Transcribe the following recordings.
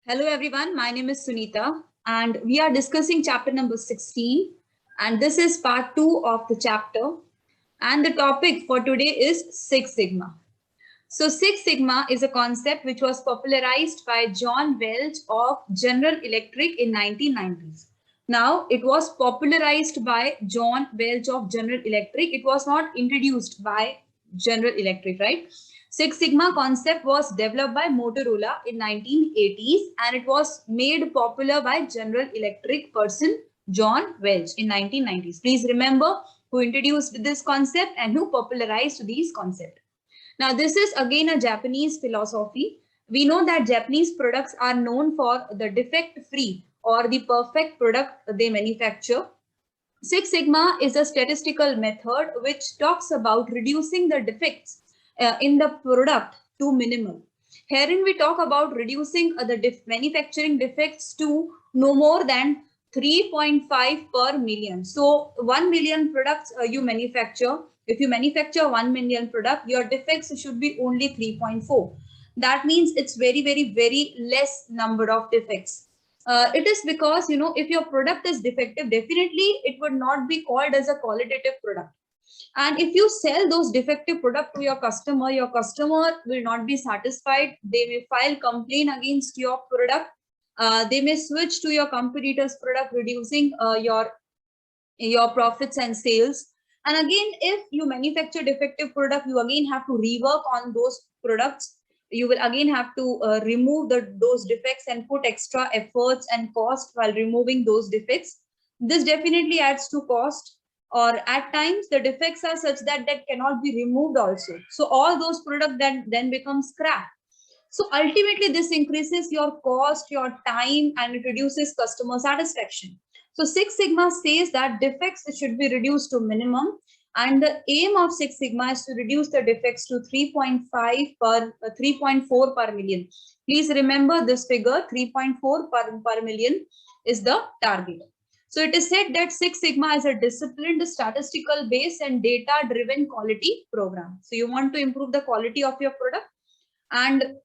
Hello everyone, my name is Sunita and we are discussing chapter number 16 and this is part 2 of the chapter and the topic for today is Six Sigma. So Six Sigma is a concept which was popularized by John Welch of General Electric in 1990s. Now it was popularized by John Welch of General Electric. It was not introduced by General Electric, right? Six Sigma concept was developed by Motorola in 1980s and it was made popular by General Electric person John Welch in 1990s. Please remember who introduced this concept and who popularized these concepts. Now, this is again a Japanese philosophy. We know that Japanese products are known for the defect-free or the perfect product they manufacture. Six Sigma is a statistical method which talks about reducing the defects in the product to minimal. Herein we talk about reducing the manufacturing defects to no more than 3.5 per million. So 1 million products you manufacture. If you manufacture 1 million product, your defects should be only 3.4. That means it's very less number of defects. It is because, if your product is defective, definitely it would not be called as a qualitative product. And if you sell those defective product to your customer will not be satisfied. They may file complaint against your product. They may switch to your competitor's product, reducing your profits and sales. And again, if you manufacture defective product, you again have to rework on those products. You will again have to remove those defects and put extra efforts and cost while removing those defects. This definitely adds to cost, or at times the defects are such that cannot be removed also. So all those products then become scrap. So ultimately this increases your cost, your time, and it reduces customer satisfaction. So Six Sigma says that defects should be reduced to minimum, and the aim of Six Sigma is to reduce the defects to 3.4 per million. Please remember this figure, 3.4 per million is the target. So it is said that Six Sigma is a disciplined, statistical based and data driven quality program. So you want to improve the quality of your product, and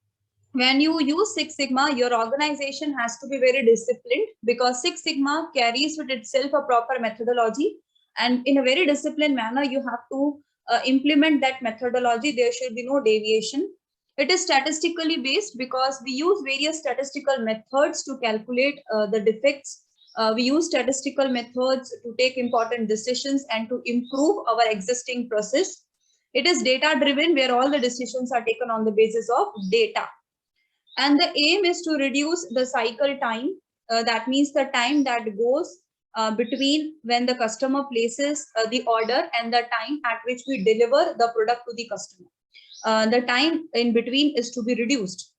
when you use Six Sigma, your organization has to be very disciplined, because Six Sigma carries with itself a proper methodology, and in a very disciplined manner you have to implement that methodology. There should be no deviation. It is statistically based because we use various statistical methods to calculate the defects. We use statistical methods to take important decisions and to improve our existing process. It is data driven, where all the decisions are taken on the basis of data. And the aim is to reduce the cycle time. That means the time that goes between when the customer places the order and the time at which we deliver the product to the customer. The time in between is to be reduced.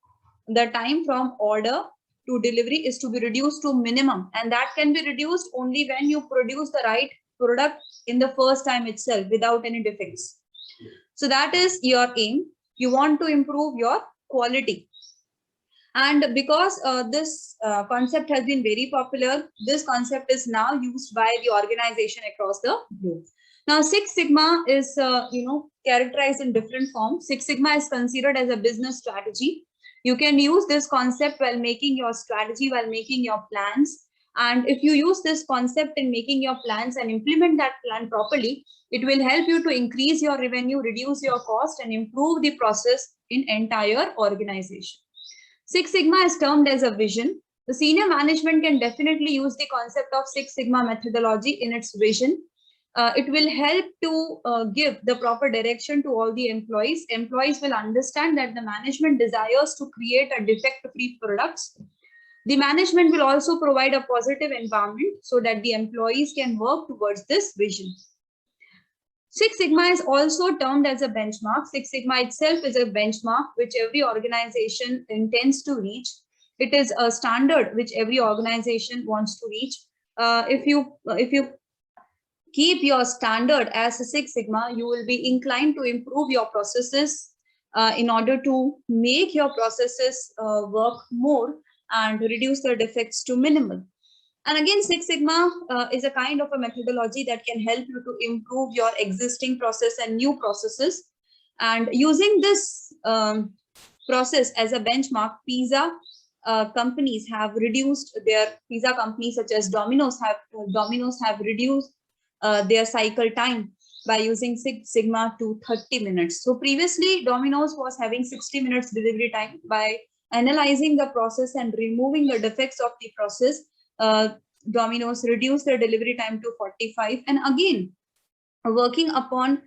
The time from order to delivery is to be reduced to minimum, and that can be reduced only when you produce the right product in the first time itself without any defects. So that is your aim. You want to improve your quality. And because this concept has been very popular, this concept is now used by the organization across the globe. Now, Six Sigma is, characterized in different forms. Six Sigma is considered as a business strategy. You can use this concept while making your strategy, while making your plans. And if you use this concept in making your plans and implement that plan properly, it will help you to increase your revenue, reduce your cost, and improve the process in entire organization. Six Sigma is termed as a vision. The senior management can definitely use the concept of Six Sigma methodology in its vision. It will help to give the proper direction to all the employees. Employees will understand that the management desires to create a defect-free products. The management will also provide a positive environment so that the employees can work towards this vision. Six Sigma is also termed as a benchmark. Six Sigma itself is a benchmark which every organization intends to reach. It is a standard which every organization wants to reach. If you keep your standard as a Six Sigma, you will be inclined to improve your processes in order to make your processes work more and reduce the defects to minimal. And again, Six Sigma is a kind of a methodology that can help you to improve your existing process and new processes. And using this process as a benchmark, PISA companies have reduced their pizza companies such as Domino's have reduced their cycle time by using Six Sigma to 30 minutes. So previously Domino's was having 60 minutes delivery time. By analyzing the process and removing the defects of the process, Domino's reduced their delivery time to 45, and again working upon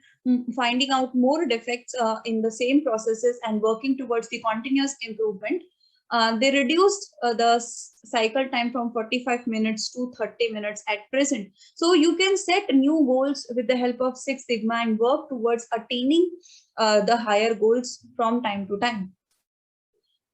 finding out more defects in the same processes and working towards the continuous improvement, they reduced the cycle time from 45 minutes to 30 minutes at present. So you can set new goals with the help of Six Sigma and work towards attaining the higher goals from time to time.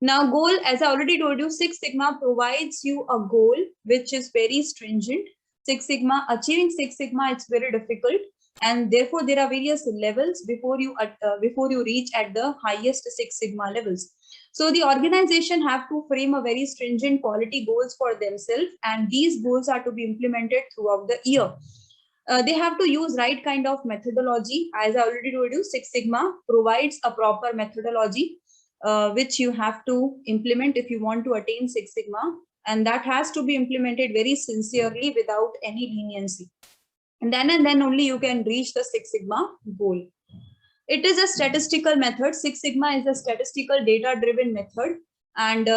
Now, goal, as I already told you, Six Sigma provides you a goal which is very stringent. Achieving Six Sigma, it's very difficult, and therefore there are various levels before you reach at the highest Six Sigma levels. So the organization have to frame a very stringent quality goals for themselves, and these goals are to be implemented throughout the year. They have to use right kind of methodology. As I already told you, Six Sigma provides a proper methodology which you have to implement if you want to attain Six Sigma, and that has to be implemented very sincerely without any leniency. And then only you can reach the Six Sigma goal. It is a statistical method. Six Sigma is a statistical data-driven method, and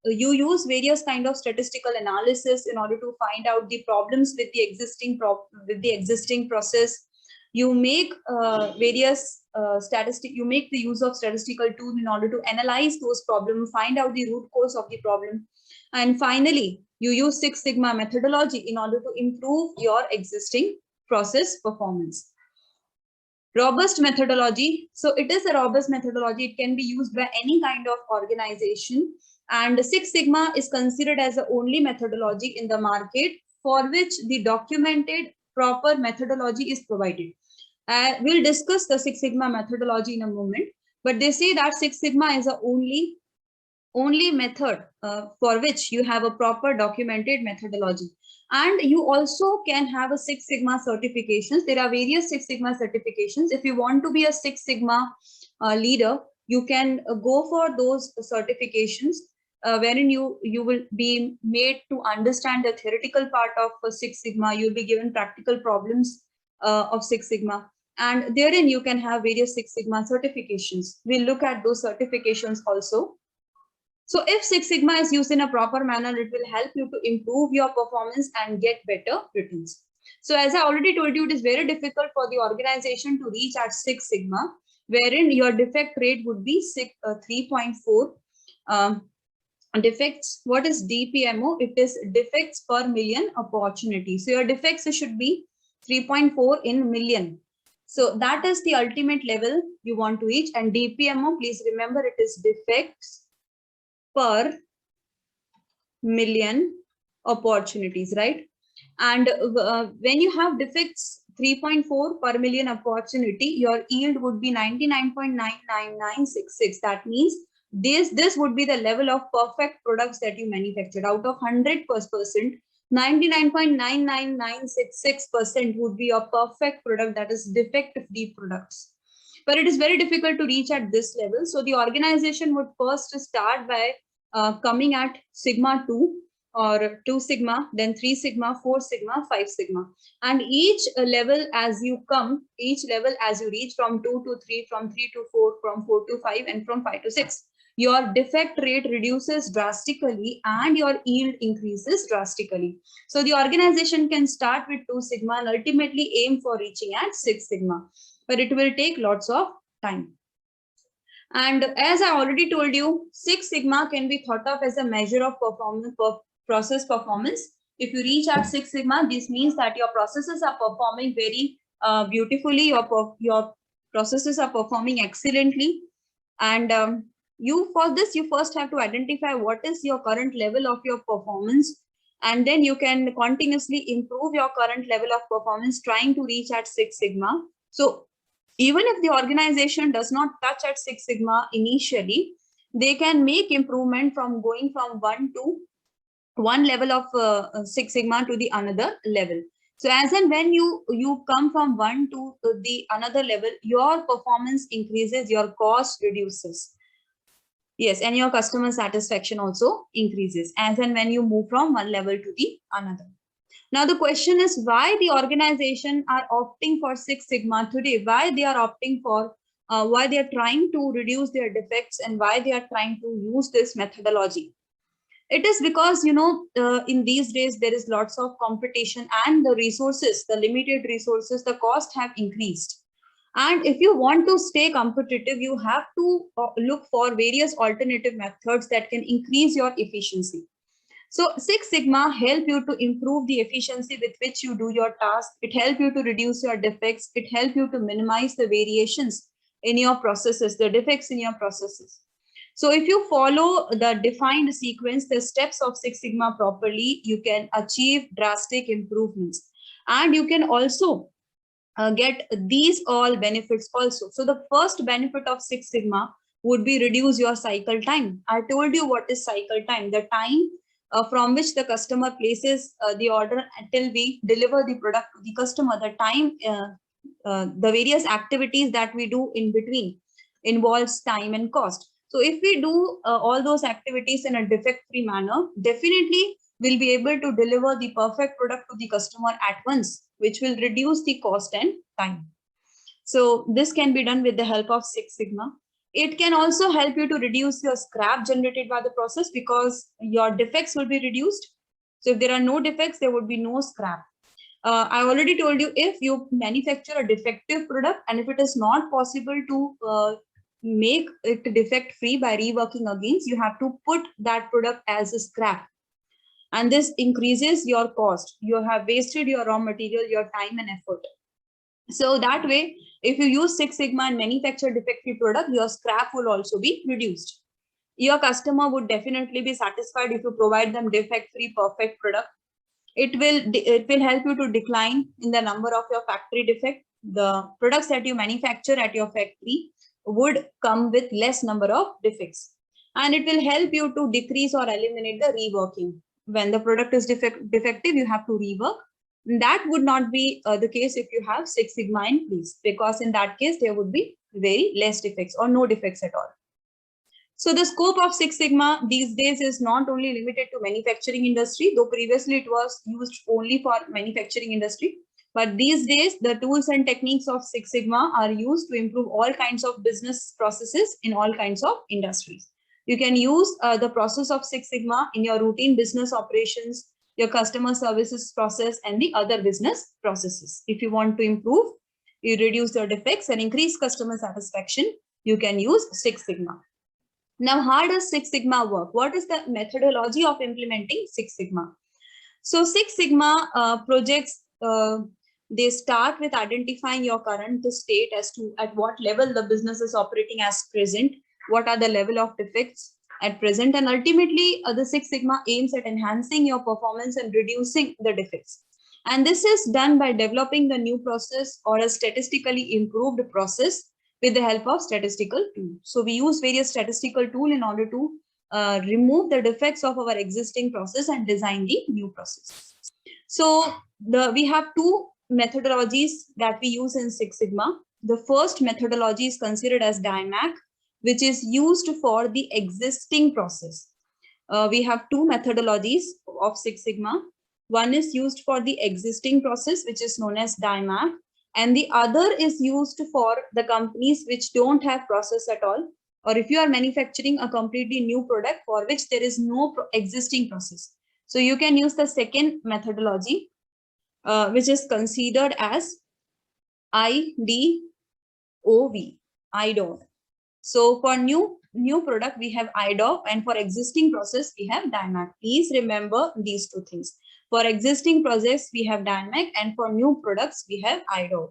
you use various kind of statistical analysis in order to find out the problems with the existing process. You make you make the use of statistical tool in order to analyze those problems, find out the root cause of the problem, and finally you use Six Sigma methodology in order to improve your existing process performance. Robust methodology. So it is a robust methodology. It can be used by any kind of organization, and Six Sigma is considered as the only methodology in the market for which the documented proper methodology is provided. We'll discuss the Six Sigma methodology in a moment, but they say that Six Sigma is the only method for which you have a proper documented methodology. And you also can have a Six Sigma certifications. There are various Six Sigma certifications. If you want to be a Six Sigma leader, you can go for those certifications wherein you will be made to understand the theoretical part of Six Sigma. You'll be given practical problems of Six Sigma, and therein you can have various Six Sigma certifications. We'll look at those certifications also. So if Six Sigma is used in a proper manner, it will help you to improve your performance and get better returns. So as I already told you, it is very difficult for the organization to reach at Six Sigma, wherein your defect rate would be 3.4. Defects, what is DPMO? It is defects per million opportunity. So your defects should be 3.4 in million. So that is the ultimate level you want to reach. And DPMO, please remember, it is defects per million opportunities, right? And when you have defects 3.4 per million opportunity, your yield would be 99.99966. That means this would be the level of perfect products that you manufactured. Out of 100%, 99.99966% would be a perfect product, that is defect-free products. But it is very difficult to reach at this level. So the organization would first start by coming at Sigma 2 or 2 Sigma, then 3 Sigma, 4 Sigma, 5 Sigma. And each level as you reach from 2 to 3, from 3 to 4, from 4 to 5, and from 5 to 6, your defect rate reduces drastically and your yield increases drastically. So the organization can start with 2 Sigma and ultimately aim for reaching at 6 Sigma, but it will take lots of time. And as I already told you, Six Sigma can be thought of as a measure of process performance. If you reach at Six Sigma, this means that your processes are performing very beautifully. Your processes are performing excellently. And for this, you first have to identify what is your current level of your performance. And then you can continuously improve your current level of performance, trying to reach at Six Sigma. So even if the organization does not touch at Six Sigma initially, they can make improvement from going from one level of Six Sigma to the another level. So as and when you come from one to the another level, your performance increases, your cost reduces. Yes, and your customer satisfaction also increases as and when you move from one level to the another. Now the question is why the organization are opting for Six Sigma today, why they are opting for, why they are trying to reduce their defects and why they are trying to use this methodology. It is because, in these days, there is lots of competition and the resources, the limited resources, the cost have increased. And if you want to stay competitive, you have to look for various alternative methods that can increase your efficiency. So Six Sigma help you to improve the efficiency with which you do your task. It help you to reduce your defects. It help you to minimize the variations in your processes, the defects in your processes. So if you follow the defined sequence, the steps of Six Sigma properly, you can achieve drastic improvements. And you can also get these all benefits also. So the first benefit of Six Sigma would be reduce your cycle time. I told you what is cycle time, the time from which the customer places the order until we deliver the product to the customer, the time, the various activities that we do in between involves time and cost. So if we do all those activities in a defect-free manner, definitely we'll be able to deliver the perfect product to the customer at once, which will reduce the cost and time. So this can be done with the help of Six Sigma. It can also help you to reduce your scrap generated by the process because your defects will be reduced. So if there are no defects, there would be no scrap. I already told you, if you manufacture a defective product and if it is not possible to make it defect free by reworking again, you have to put that product as a scrap. And this increases your cost. You have wasted your raw material, your time and effort. So that way, if you use Six Sigma and manufacture defective product, your scrap will also be reduced. Your customer would definitely be satisfied if you provide them defect-free, perfect product. It will help you to decline in the number of your factory defect. The products that you manufacture at your factory would come with less number of defects. And it will help you to decrease or eliminate the reworking. When the product is defective, you have to rework. That would not be the case if you have Six Sigma in place, because in that case, there would be very less defects or no defects at all. So the scope of Six Sigma these days is not only limited to manufacturing industry, though previously it was used only for manufacturing industry. But these days, the tools and techniques of Six Sigma are used to improve all kinds of business processes in all kinds of industries. You can use the process of Six Sigma in your routine business operations, your customer services process, and the other business processes. If you want to improve, you reduce your defects and increase customer satisfaction, you can use Six Sigma. Now, how does Six Sigma work? What is the methodology of implementing Six Sigma? So Six Sigma projects, they start with identifying your current state as to at what level the business is operating as present, what are the level of defects at present, and ultimately the Six Sigma aims at enhancing your performance and reducing the defects. And this is done by developing the new process or a statistically improved process with the help of statistical tool. So we use various statistical tool in order to remove the defects of our existing process and design the new process. So we have two methodologies that we use in Six Sigma. The first methodology is considered as DIMAC, which is used for the existing process. We have two methodologies of Six Sigma. One is used for the existing process, which is known as DIMAC, and the other is used for the companies which don't have process at all, or if you are manufacturing a completely new product for which there is no existing process. So you can use the second methodology, which is considered as IDOV, IDOV. So for new product, we have IDOV, and for existing process, we have DIMAC. Please remember these two things. For existing process, we have DIMAC, and for new products, we have IDOV.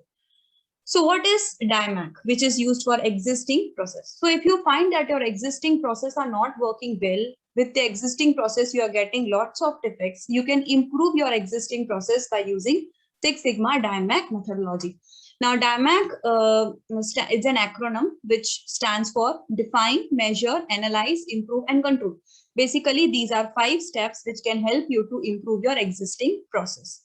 So what is DIMAC, which is used for existing process? So if you find that your existing process are not working well, with the existing process, you are getting lots of defects, you can improve your existing process by using Six Sigma DIMAC methodology. Now, DIMAC is an acronym which stands for Define, Measure, Analyze, Improve, and Control. Basically, these are 5 steps which can help you to improve your existing process.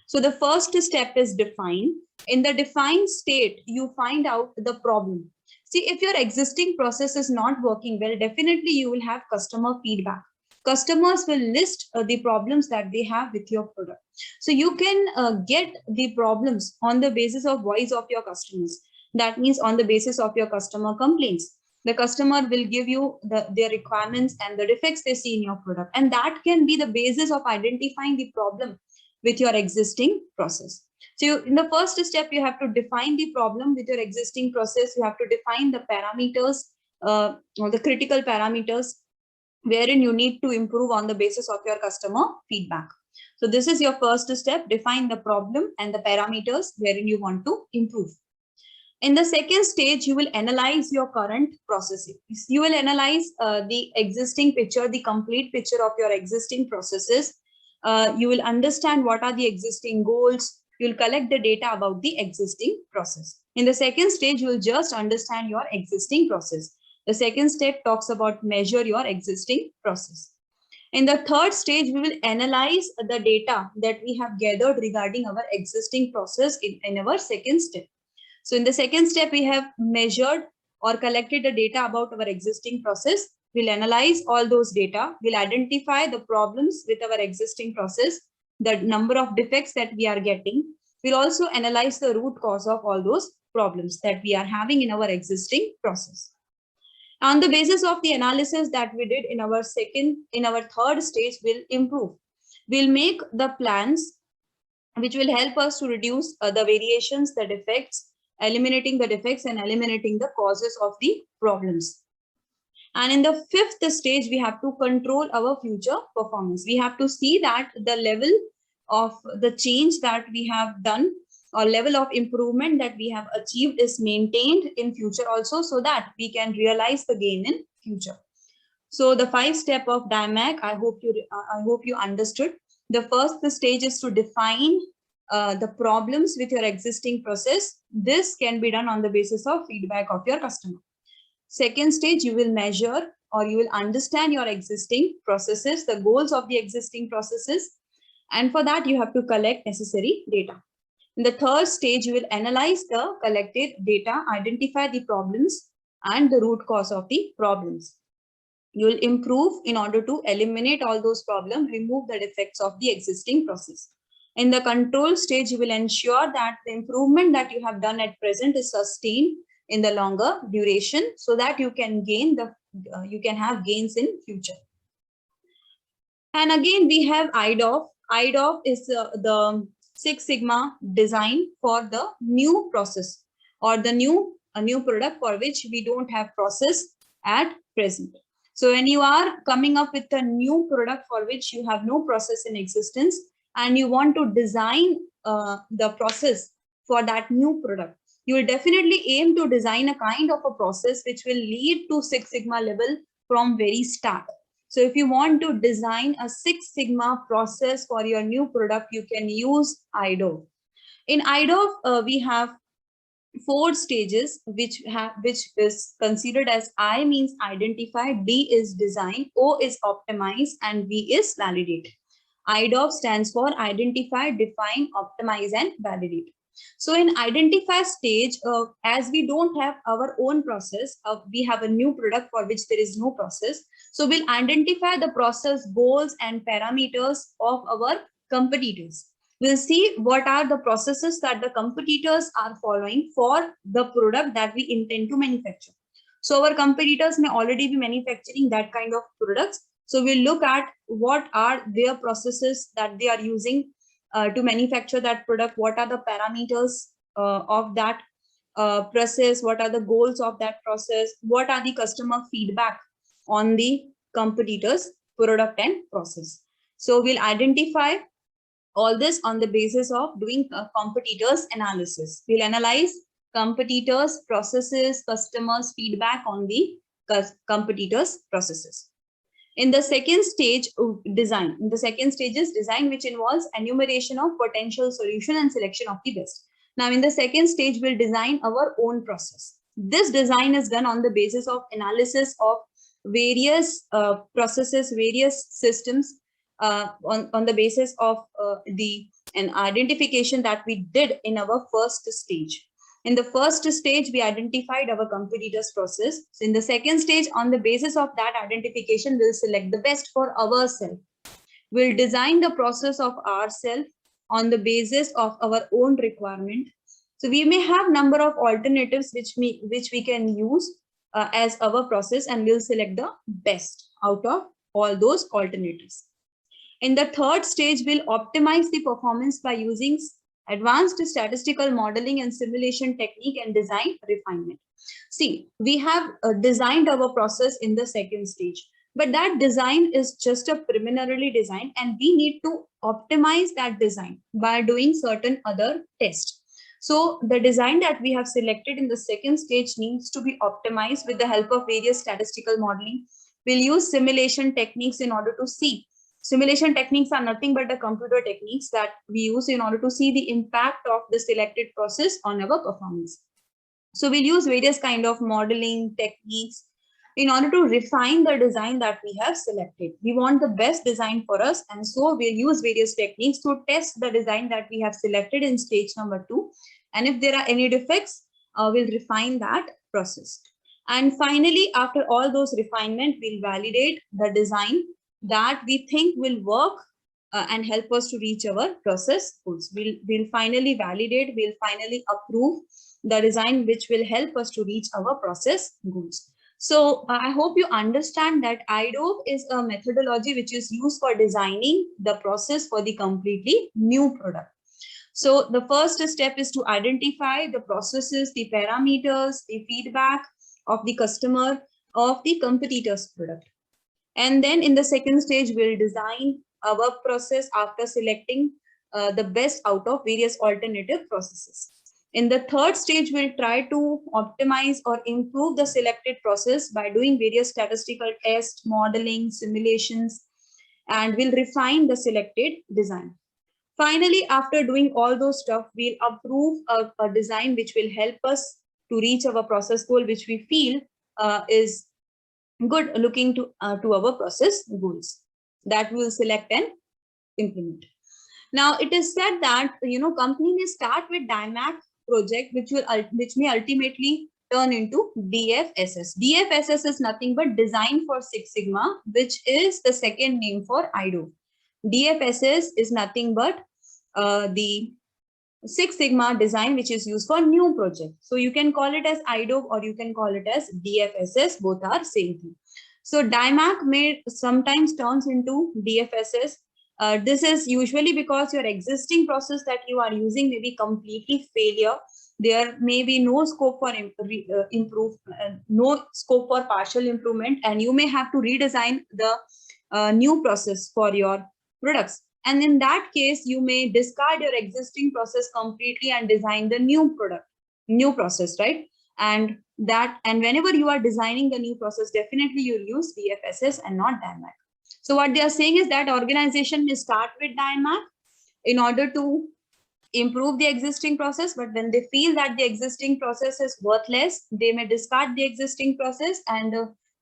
So the first step is define. In the defined state, you find out the problem. See, if your existing process is not working well, definitely you will have customer feedback. Customers will list the problems that they have with your product. So you can get the problems on the basis of voice of your customers. That means on the basis of your customer complaints. The customer will give you their requirements and the defects they see in your product. And that can be the basis of identifying the problem with your existing process. So in the first step, you have to define the problem with your existing process. You have to define the parameters, or the critical parameters wherein you need to improve on the basis of your customer feedback. So this is your first step, define the problem and the parameters wherein you want to improve. In the second stage, you will analyze your current processes. You will analyze the existing picture, the complete picture of your existing processes. You will understand what are the existing goals. You will collect the data about the existing process. In the second stage, you will just understand your existing process. The second step talks about measure your existing process. In the third stage, we will analyze the data that we have gathered regarding our existing process in our second step. So in the second step, we have measured or collected the data about our existing process. We'll analyze all those data. We'll identify the problems with our existing process, the number of defects that we are getting. We'll also analyze the root cause of all those problems that we are having in our existing process. On the basis of the analysis that we did in our third stage, we'll improve. We'll make the plans which will help us to reduce the variations, the defects, eliminating the defects and eliminating the causes of the problems. And in the fifth stage, we have to control our future performance. We have to see that the level of the change that we have done or level of improvement that we have achieved is maintained in future also, so that we can realize the gain in future. So the 5 step of DIMAC, I hope you understood. The first stage is to define the problems with your existing process. This can be done on the basis of feedback of your customer. Second stage, you will measure or you will understand your existing processes, the goals of the existing processes. And for that, you have to collect necessary data. In the third stage, you will analyze the collected data, identify the problems and the root cause of the problems. You will improve in order to eliminate all those problems, remove the defects of the existing process. In the control stage, you will ensure that the improvement that you have done at present is sustained in the longer duration, so that you can have gains in future. And again, we have IDOF. IDOF is the Six Sigma design for the new process or a new product for which we don't have process at present. So when you are coming up with a new product for which you have no process in existence and you want to design the process for that new product, you will definitely aim to design a kind of a process which will lead to Six Sigma level from very start. So if you want to design a Six Sigma process for your new product, you can use IDOF. In IDOF, we have 4 stages, which is considered as I means identify, D is design, O is optimize, and V is validate. IDOF stands for identify, define, optimize, and validate. So in identify stage, as we don't have our own process, we have a new product for which there is no process. So we'll identify the process goals and parameters of our competitors. We'll see what are the processes that the competitors are following for the product that we intend to manufacture. So our competitors may already be manufacturing that kind of products. So we'll look at what are their processes that they are using to manufacture that product, what are the parameters of that process, what are the goals of that process, what are the customer feedback on the competitors' product and process. So we'll identify all this on the basis of doing competitors analysis. We'll analyze competitors' processes, customers' feedback on the competitors' processes. In the second stage, design. In the second stage is design, which involves enumeration of potential solution and selection of the best. Now, in the second stage, we'll design our own process. This design is done on the basis of analysis of various processes, various systems, on the basis of an identification that we did in our first stage. In the first stage, we identified our competitor's process. So in the second stage, on the basis of that identification, we'll select the best for ourselves. We'll design the process of ourselves on the basis of our own requirement. So we may have number of alternatives which we can use as our process, and we'll select the best out of all those alternatives. In the third stage, we'll optimize the performance by using advanced statistical modeling and simulation technique and design refinement. See, we have designed our process in the second stage, but that design is just a preliminary design, and we need to optimize that design by doing certain other tests. So the design that we have selected in the second stage needs to be optimized with the help of various statistical modeling. We'll use simulation techniques in order to see. Simulation techniques are nothing but the computer techniques that we use in order to see the impact of the selected process on our performance. So we'll use various kind of modeling techniques in order to refine the design that we have selected. We want the best design for us, and so we'll use various techniques to test the design that we have selected in stage number 2. And if there are any defects, we'll refine that process. And finally, after all those refinement, we'll validate the design that we think will work and help us to reach our process goals. We'll finally validate, we'll finally approve the design which will help us to reach our process goals. So I hope you understand that IDOE is a methodology which is used for designing the process for the completely new product. So the first step is to identify the processes, the parameters, the feedback of the customer of the competitor's product. And then in the second stage, we'll design our process after selecting the best out of various alternative processes. In the third stage, we'll try to optimize or improve the selected process by doing various statistical tests, modeling, simulations, and we'll refine the selected design. Finally, after doing all those stuff, we'll approve a design which will help us to reach our process goal, which we feel is good looking to our process goals that we will select and implement. Now, it is said that company may start with DIMAC project, which may ultimately turn into DFSS. DFSS is nothing but Design for Six Sigma, which is the second name for IDOE. DFSS is nothing but the Six Sigma design, which is used for new project. So you can call it as IDOE or you can call it as DFSS. Both are same thing. So DIMAC may sometimes turns into DFSS. This is usually because your existing process that you are using may be completely failure. There may be no scope for no scope for partial improvement, and you may have to redesign the new process for your products. And in that case, you may discard your existing process completely and design the new product, new process, right? And whenever you are designing the new process, definitely you'll use DFSS and not DIMAC. So what they are saying is that organization may start with DIMAC in order to improve the existing process, but when they feel that the existing process is worthless, they may discard the existing process and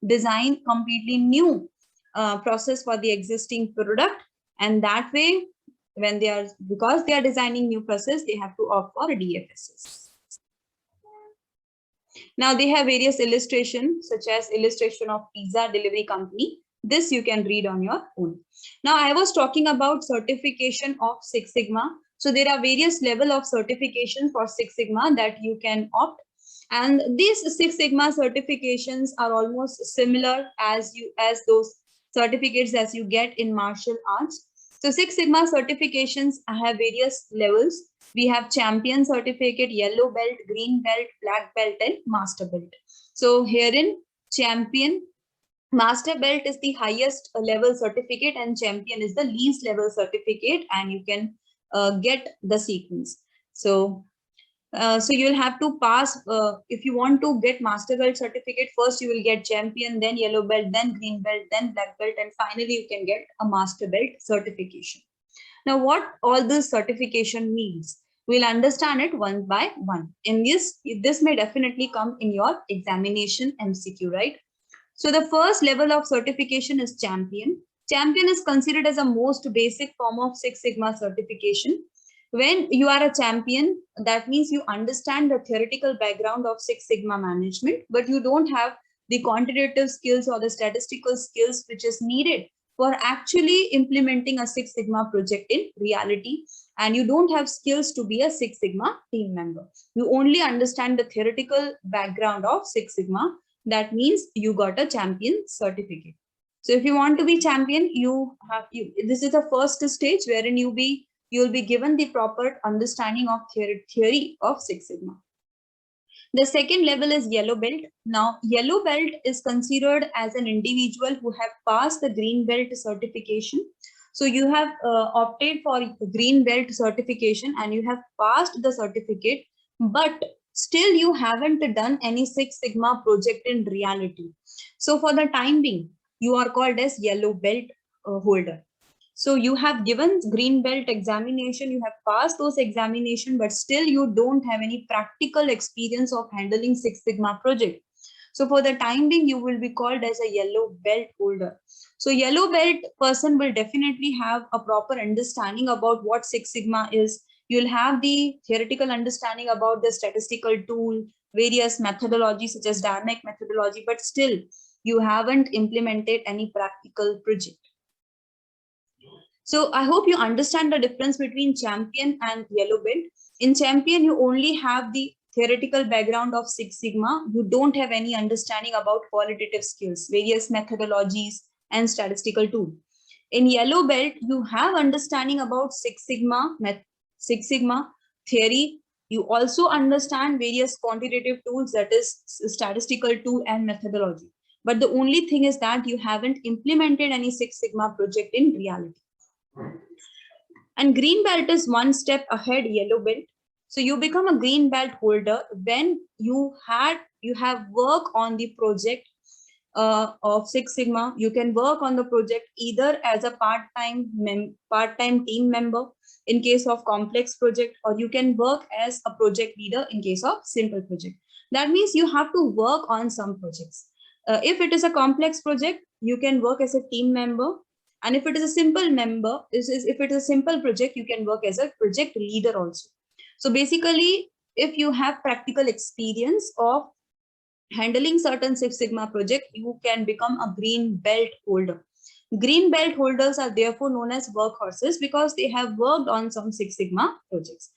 design completely new process for the existing product. And that way, because they are designing new process, they have to opt for DFSS. Now they have various illustrations, such as illustration of pizza delivery company. This you can read on your own. Now I was talking about certification of Six Sigma. So there are various level of certification for Six Sigma that you can opt. And these Six Sigma certifications are almost similar as those certificates as you get in martial arts. So Six Sigma certifications have various levels. We have champion certificate, yellow belt, green belt, black belt, and master belt. So herein, champion, master belt is the highest level certificate and champion is the least level certificate, and you can get the sequence. So you'll have to pass, if you want to get master belt certificate, first you will get champion, then yellow belt, then green belt, then black belt, and finally you can get a master belt certification. Now, what all this certification means, we'll understand it one by one. In this may definitely come in your examination MCQ, right? So the first level of certification is champion. Champion is considered as a most basic form of Six Sigma certification. When you are a champion, that means you understand the theoretical background of Six Sigma management, but you don't have the quantitative skills or the statistical skills which is needed for actually implementing a Six Sigma project in reality. And you don't have skills to be a Six Sigma team member. You only understand the theoretical background of Six Sigma. That means you got a champion certificate. So if you want to be champion, this is the first stage wherein you'll be given the proper understanding of theory of Six Sigma. The second level is yellow belt. Now, yellow belt is considered as an individual who have passed the green belt certification. So you have opted for green belt certification and you have passed the certificate, but still you haven't done any Six Sigma project in reality. So for the time being, you are called as yellow belt holder. So you have given green belt examination, you have passed those examination, but still you don't have any practical experience of handling Six Sigma project. So for the time being, you will be called as a yellow belt holder. So yellow belt person will definitely have a proper understanding about what Six Sigma is. You'll have the theoretical understanding about the statistical tool, various methodologies such as dynamic methodology, but still you haven't implemented any practical project. So I hope you understand the difference between champion and yellow belt. In champion, you only have the theoretical background of Six Sigma. You don't have any understanding about qualitative skills, various methodologies, and statistical tool. In yellow belt, you have understanding about Six Sigma theory. You also understand various quantitative tools, that is statistical tool and methodology. But the only thing is that you haven't implemented any Six Sigma project in reality. And green belt is one step ahead yellow belt. So you become a green belt holder when you have work on the project of Six Sigma. You can work on the project either as a part-time team member in case of complex project, or you can work as a project leader in case of simple project. That means you have to work on some projects. If it is a complex project, you can work as a team member. And if it is a simple member, if it is a simple project, you can work as a project leader also. So basically, if you have practical experience of handling certain Six Sigma project, you can become a green belt holder. Green belt holders are therefore known as workhorses because they have worked on some Six Sigma projects.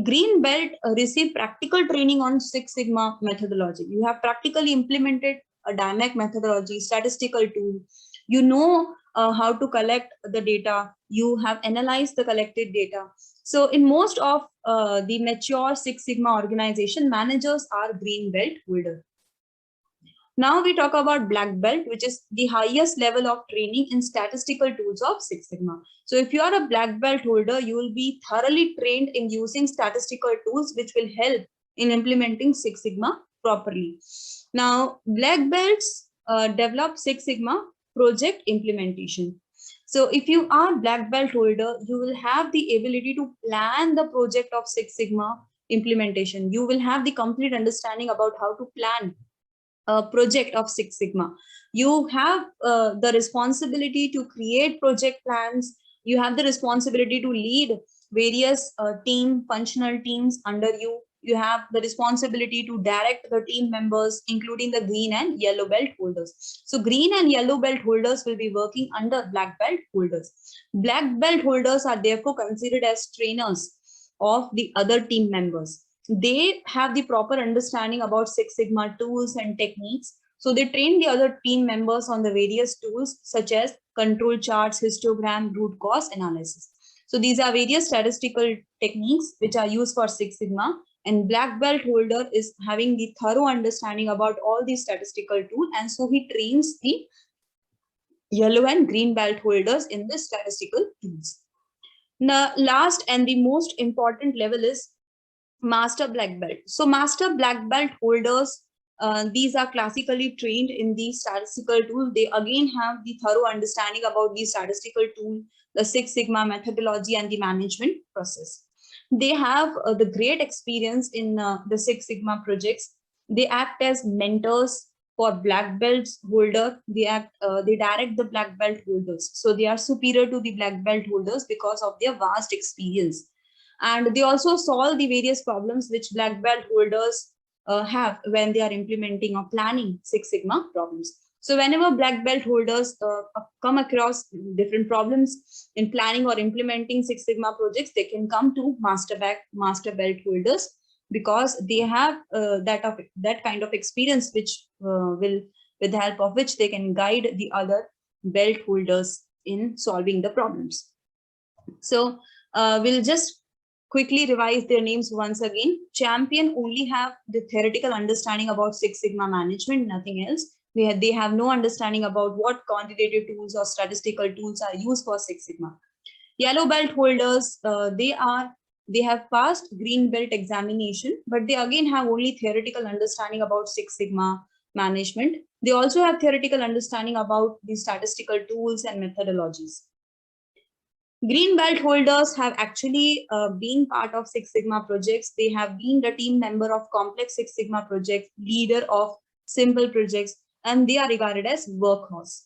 Green belt receive practical training on Six Sigma methodology. You have practically implemented a dynamic methodology, statistical tool. You know how to collect the data. You have analyzed the collected data. So in most of the mature Six Sigma organization, managers are green belt holder. Now we talk about black belt, which is the highest level of training in statistical tools of Six Sigma. So if you are a black belt holder, you will be thoroughly trained in using statistical tools, which will help in implementing Six Sigma properly. Now, black belts develop Six Sigma project implementation. So if you are black belt holder, you will have the ability to plan the project of Six Sigma implementation. You will have the complete understanding about how to plan a project of Six Sigma. You have the responsibility to create project plans. You have the responsibility to lead various functional teams under you. You have the responsibility to direct the team members, including the green and yellow belt holders. So green and yellow belt holders will be working under black belt holders. Black belt holders are therefore considered as trainers of the other team members. They have the proper understanding about Six Sigma tools and techniques. So they train the other team members on the various tools such as control charts, histogram, root cause analysis. So these are various statistical techniques which are used for Six Sigma, and black belt holder is having the thorough understanding about all these statistical tools, and so he trains the yellow and green belt holders in the statistical tools. Now, last and the most important level is master black belt. So master black belt holders, these are classically trained in the statistical tool. They again have the thorough understanding about the statistical tool, the Six Sigma methodology, and the management process. They have the great experience in the Six Sigma projects. They act as mentors for black belts holder. They direct the black belt holders. So they are superior to the black belt holders because of their vast experience. And they also solve the various problems which black belt holders have when they are implementing or planning Six Sigma problems. So whenever black belt holders come across different problems in planning or implementing Six Sigma projects, they can come to master belt holders, because they have that kind of experience, which will, with the help of which they can guide the other belt holders in solving the problems. So we'll just quickly revise their names once again. Champion only have the theoretical understanding about Six Sigma management, nothing else. They have no understanding about what quantitative tools or statistical tools are used for Six Sigma. Yellow belt holders, they have passed green belt examination, but they again have only theoretical understanding about Six Sigma management. They also have theoretical understanding about the statistical tools and methodologies. Green belt holders have actually been part of Six Sigma projects. They have been the team member of complex Six Sigma projects, leader of simple projects, and they are regarded as workhorse.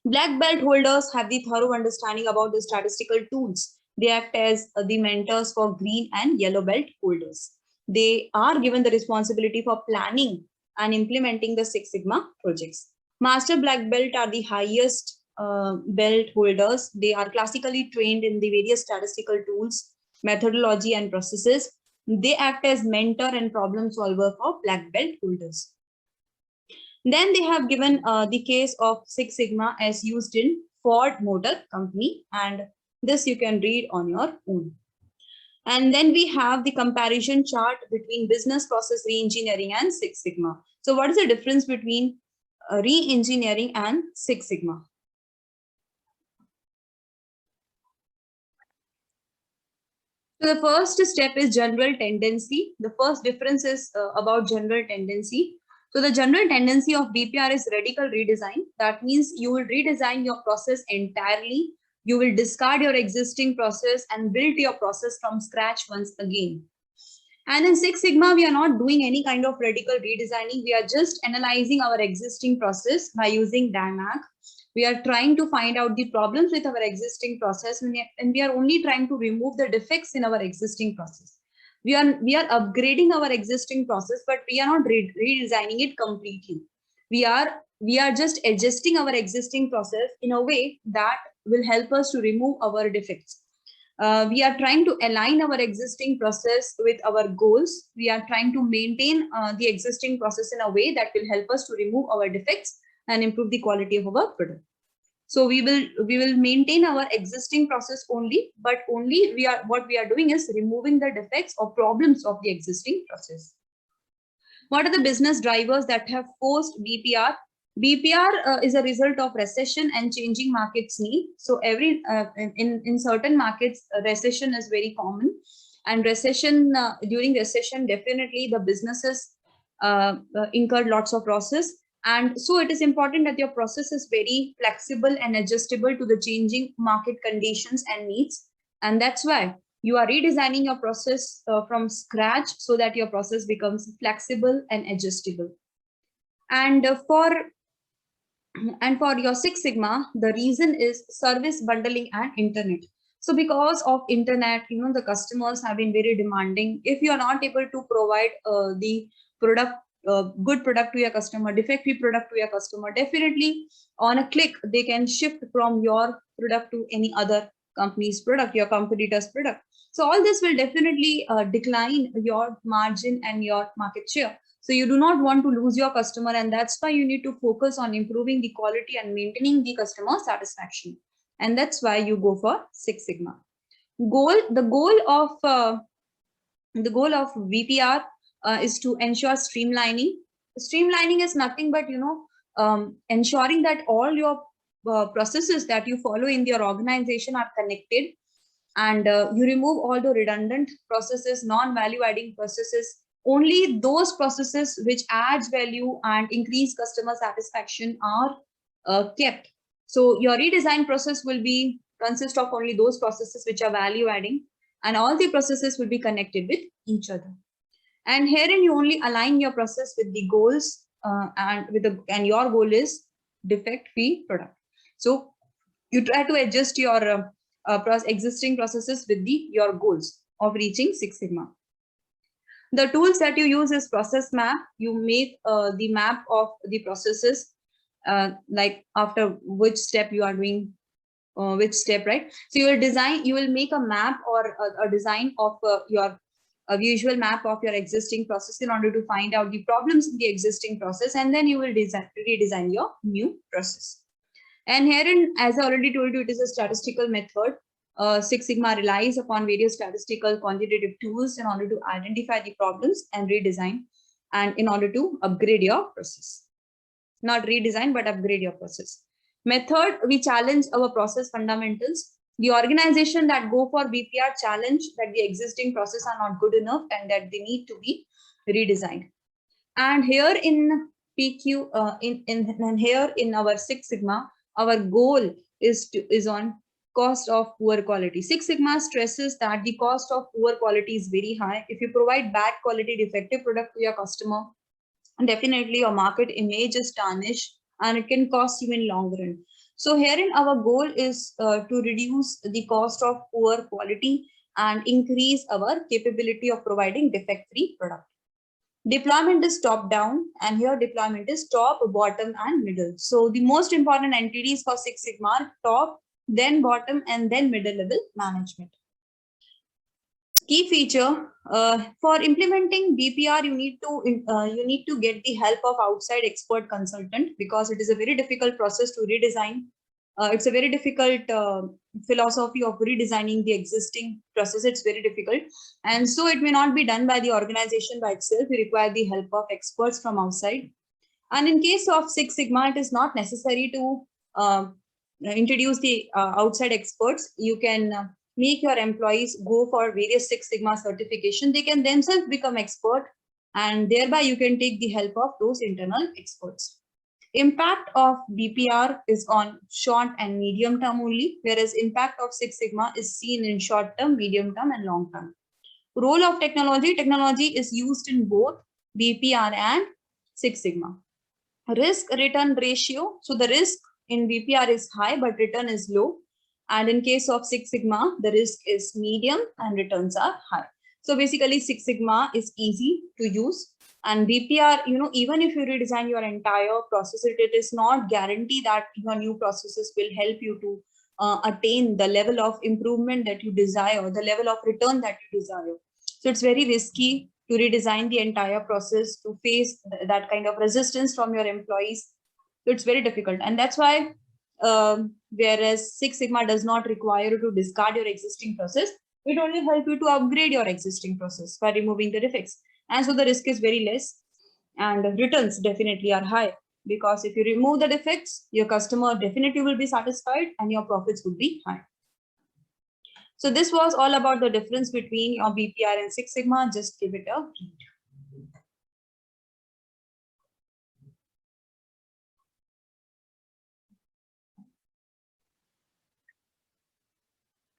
Black belt holders have the thorough understanding about the statistical tools. They act as the mentors for green and yellow belt holders. They are given the responsibility for planning and implementing the Six Sigma projects. Master black belt are the highest belt holders. They are classically trained in the various statistical tools, methodology, and processes. They act as mentor and problem solver for black belt holders. Then they have given the case of Six Sigma as used in Ford Motor Company, and this you can read on your own. And then we have the comparison chart between business process re-engineering and Six Sigma. So what is the difference between re-engineering and Six Sigma? So the first step is general tendency. The first difference is about general tendency. So the general tendency of BPR is radical redesign. That means you will redesign your process entirely. You will discard your existing process and build your process from scratch once again. And in Six Sigma, we are not doing any kind of radical redesigning. We are just analyzing our existing process by using DIMAC. We are trying to find out the problems with our existing process, and we are only trying to remove the defects in our existing process. We are upgrading our existing process, but we are not redesigning it completely. We are just adjusting our existing process in a way that will help us to remove our defects. We are trying to align our existing process with our goals. We are trying to maintain the existing process in a way that will help us to remove our defects and improve the quality of our product. So we will maintain our existing process only, but only what we are doing is removing the defects or problems of the existing process. What are the business drivers that have forced BPR? BPR is a result of recession and changing markets need. So in certain markets, recession is very common, and during recession, definitely the businesses incur lots of losses. And so it is important that your process is very flexible and adjustable to the changing market conditions and needs. And that's why you are redesigning your process from scratch so that your process becomes flexible and adjustable. And for your Six Sigma, the reason is service bundling and internet. So because of internet, the customers have been very demanding. If you are not able to provide the product, good product to your customer, defect-free product to your customer, definitely on a click, they can shift from your product to any other company's product, your competitor's product. So all this will definitely decline your margin and your market share. So you do not want to lose your customer, and that's why you need to focus on improving the quality and maintaining the customer satisfaction. And that's why you go for Six Sigma. The goal of BPR is to ensure streamlining. Streamlining is nothing but ensuring that all your processes that you follow in your organization are connected, and you remove all the redundant processes, non-value adding processes. Only those processes which adds value and increase customer satisfaction are kept. So your redesign process will consist of only those processes which are value adding, and all the processes will be connected with each other. And herein you only align your process with the goals, and your goal is defect-free product. So you try to adjust your existing processes with your goals of reaching Six Sigma. The tools that you use is process map. You make the map of the processes, like after which step you are doing which step, right? So you will make a map or a design of a visual map of your existing process in order to find out the problems in the existing process, and then you will redesign your new process. And herein, as I already told you, it is a statistical method. Six Sigma relies upon various statistical quantitative tools in order to identify the problems and redesign, and in order to upgrade your process. Not redesign, but upgrade your process. Method, we challenge our process fundamentals. The organization that go for BPR challenge that the existing process are not good enough and that they need to be redesigned. And here in PQ, here in our Six Sigma, our goal is on cost of poor quality. Six Sigma stresses that the cost of poor quality is very high. If you provide bad quality, defective product to your customer, definitely your market image is tarnished and it can cost you in long run. So herein our goal is to reduce the cost of poor quality and increase our capability of providing defect-free product. Deployment is top down, and here deployment is top, bottom, and middle. So the most important entities for Six Sigma are top, then bottom, and then middle level management. Key feature, for implementing BPR, you need to get the help of outside expert consultant, because it is a very difficult process to redesign. It's a very difficult philosophy of redesigning the existing process. It's very difficult, and so it may not be done by the organization by itself. You require the help of experts from outside. And in case of Six Sigma, it is not necessary to introduce the outside experts. You can make your employees go for various Six Sigma certification. They can themselves become expert, and thereby you can take the help of those internal experts. Impact of BPR is on short and medium term only, whereas impact of Six Sigma is seen in short term, medium term, and long term. Role of technology. Technology is used in both BPR and Six Sigma. Risk return ratio. So the risk in BPR is high, but return is low. And in case of Six Sigma, the risk is medium and returns are high. So basically Six Sigma is easy to use. And BPR, even if you redesign your entire process, it is not guarantee that your new processes will help you to attain the level of improvement that you desire, the level of return that you desire. So it's very risky to redesign the entire process, to face that kind of resistance from your employees. So it's very difficult. And that's why, whereas Six Sigma does not require you to discard your existing process, it only helps you to upgrade your existing process by removing the defects. And so the risk is very less, and returns definitely are high, because if you remove the defects, your customer definitely will be satisfied and your profits would be high. So this was all about the difference between your BPR and Six Sigma. Just give it a read.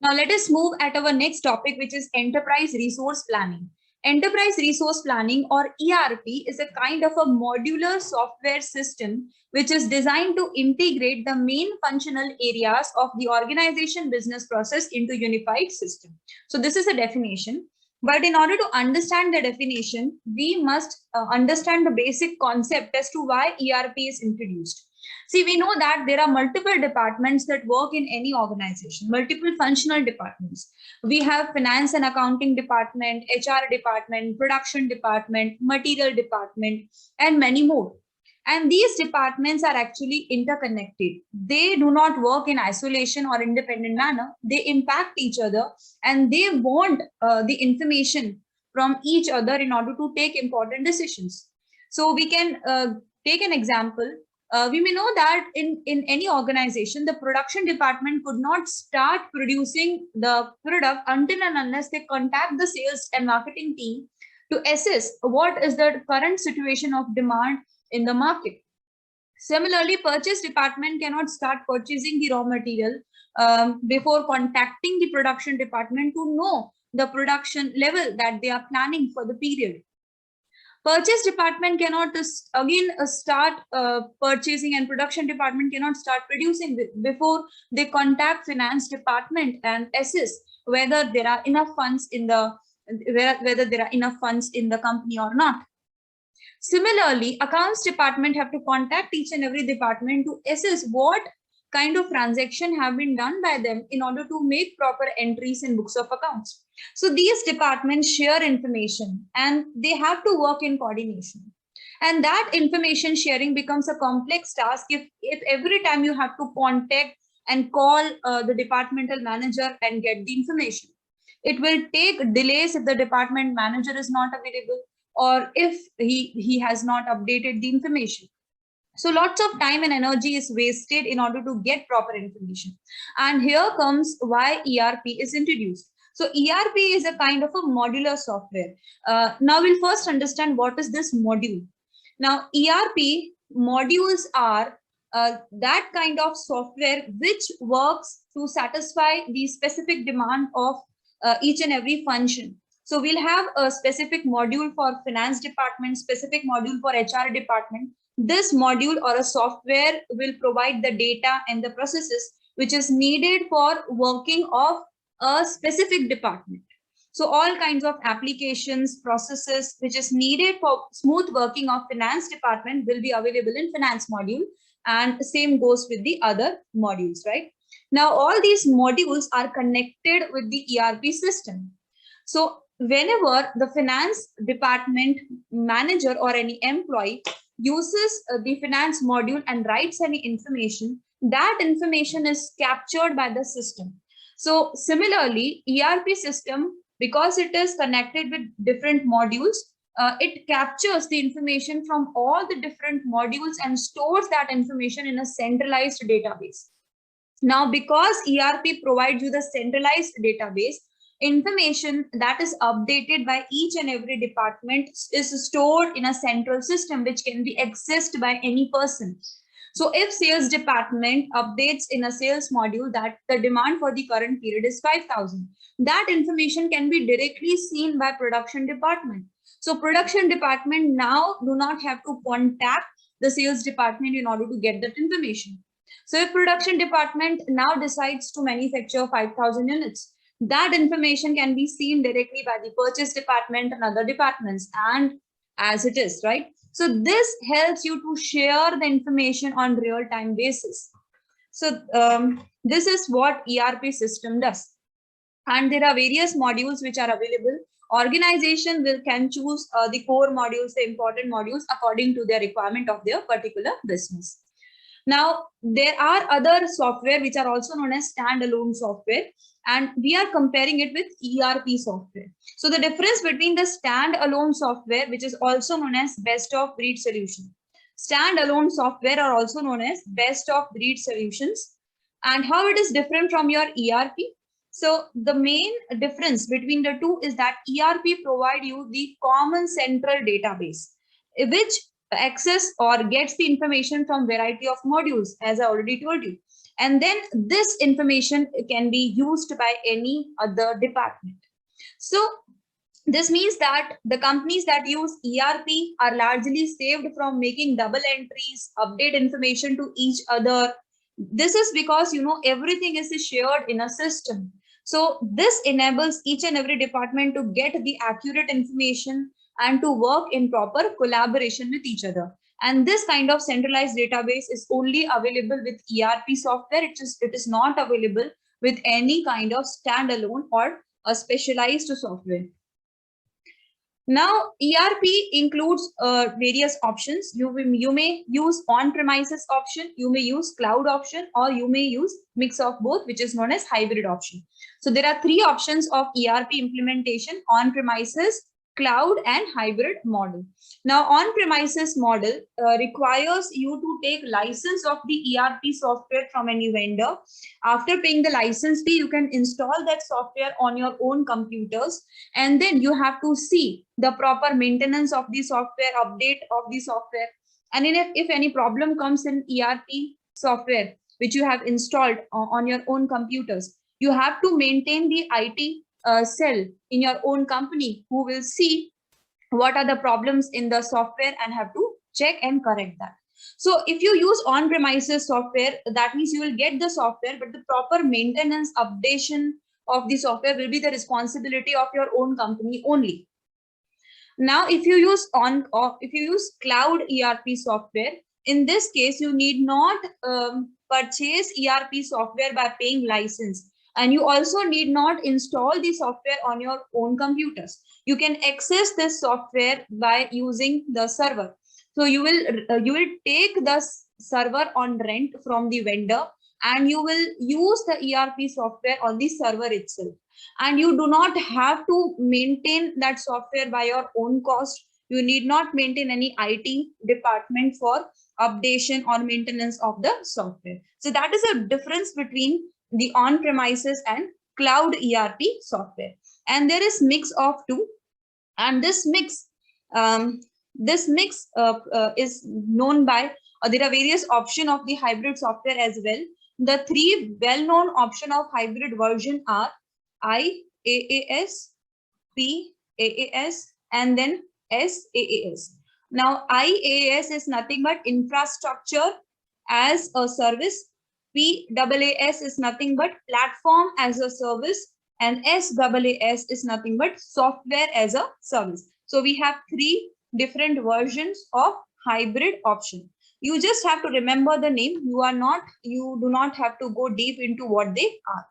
Now let us move at our next topic, which is enterprise resource planning. Enterprise resource planning, or ERP, is a kind of a modular software system which is designed to integrate the main functional areas of the organization business process into unified system. So this is a definition. But in order to understand the definition, we must understand the basic concept as to why ERP is introduced. See, we know that there are multiple departments that work in any organization, multiple functional departments. We have finance and accounting department, HR department, production department, material department, and many more. And these departments are actually interconnected. They do not work in isolation or independent manner. They impact each other, and they want the information from each other in order to take important decisions. So we can take an example. We may know that in any organization, the production department could not start producing the product until and unless they contact the sales and marketing team to assess what is the current situation of demand in the market. Similarly, purchase department cannot start purchasing the raw material before contacting the production department to know the production level that they are planning for the period. Purchase department cannot start purchasing, and production department cannot start producing before they contact finance department and assess whether there are enough funds in the whether there are enough funds in the company or not. Similarly, accounts department have to contact each and every department to assess what kind of transaction have been done by them in order to make proper entries in books of accounts. So these departments share information and they have to work in coordination. And that information sharing becomes a complex task if every time you have to contact and call the departmental manager and get the information. It will take delays if the department manager is not available, or if he has not updated the information. So lots of time and energy is wasted in order to get proper information. And here comes why ERP is introduced. So ERP is a kind of a modular software. Now we'll first understand what is this module. Now ERP modules are that kind of software which works to satisfy the specific demand of each and every function. So we'll have a specific module for finance department, specific module for HR department. This module or a software will provide the data and the processes which is needed for working of a specific department. So all kinds of applications, processes which is needed for smooth working of finance department will be available in finance module, and same goes with the other modules, right? Now all these modules are connected with the ERP system. So whenever the finance department manager or any employee uses the finance module and writes any information, that information is captured by the system. So similarly, ERP system, because it is connected with different modules, it captures the information from all the different modules and stores that information in a centralized database. Now, because ERP provides you the centralized database, information that is updated by each and every department is stored in a central system which can be accessed by any person. So if sales department updates in a sales module that the demand for the current period is 5,000, that information can be directly seen by production department. So production department now do not have to contact the sales department in order to get that information. So if production department now decides to manufacture 5,000 units, that information can be seen directly by the purchase department and other departments, and as it is, right? So this helps you to share the information on real-time basis. So this is what ERP system does. And there are various modules which are available. Organization can choose the core modules, the important modules according to their requirement of their particular business. Now, there are other software which are also known as standalone software, and we are comparing it with ERP software. So the difference between the standalone software, which is also known as best of breed solution. Standalone software are also known as best of breed solutions. And how it is different from your ERP? So the main difference between the two is that ERP provide you the common central database, which access or gets the information from variety of modules, as I already told you. And then this information can be used by any other department. So this means that the companies that use ERP are largely saved from making double entries, update information to each other. This is because, you know, everything is shared in a system. So this enables each and every department to get the accurate information and to work in proper collaboration with each other. And this kind of centralized database is only available with ERP software. It is not available with any kind of standalone or a specialized software. Now, ERP includes various options. You may use on-premises option, you may use cloud option, or you may use mix of both, which is known as hybrid option. So there are three options of ERP implementation: on-premises, cloud, and hybrid model. Now, on-premises model requires you to take license of the ERP software from any vendor. After paying the license fee, you can install that software on your own computers, and then you have to see the proper maintenance of the software, update of the software. And if any problem comes in ERP software, which you have installed on your own computers, you have to maintain the IT cell in your own company who will see what are the problems in the software and have to check and correct that. So if you use on-premises software, that means you will get the software, but the proper maintenance, updation of the software will be the responsibility of your own company only. Now, if you use cloud ERP software, in this case, you need not purchase ERP software by paying license. And you also need not install the software on your own computers. You can access this software by using the server. So you will take the server on rent from the vendor, and you will use the ERP software on the server itself. And you do not have to maintain that software by your own cost. You need not maintain any IT department for updation or maintenance of the software. So that is a difference between the on-premises and cloud ERP software. And there is mix of two. And this mix is known by, there are various options of the hybrid software as well. The three well-known option of hybrid version are IaaS, PaaS, and then SaaS. Now, IaaS is nothing but infrastructure as a service. PaaS is nothing but platform as a service, and SaaS is nothing but software as a service. So we have three different versions of hybrid option. You just have to remember the name. You do not have to go deep into what they are.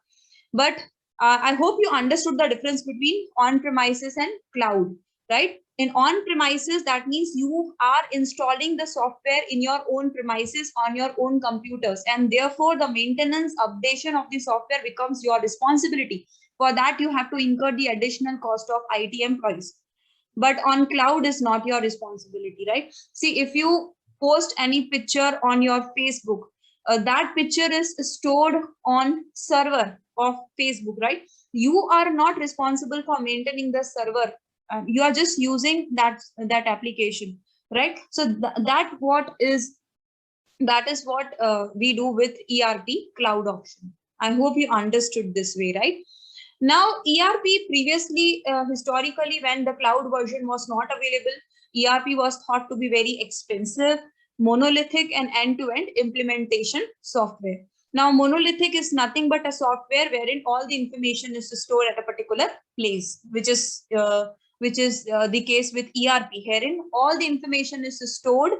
But I hope you understood the difference between on-premises and cloud, right? In on-premises, that means you are installing the software in your own premises on your own computers, and therefore the maintenance, updation of the software becomes your responsibility. For that, you have to incur the additional cost of IT employees. But on cloud is not your responsibility, right? See, if you post any picture on your Facebook, that picture is stored on server of Facebook, right? You are not responsible for maintaining the server. You are just using that application, right? So that is what we do with ERP cloud option. I hope you understood this way, right? Now, ERP previously, historically, when the cloud version was not available, ERP was thought to be very expensive, monolithic, and end-to-end implementation software. Now, monolithic is nothing but a software wherein all the information is stored at a particular place, which is the case with ERP, wherein all the information is stored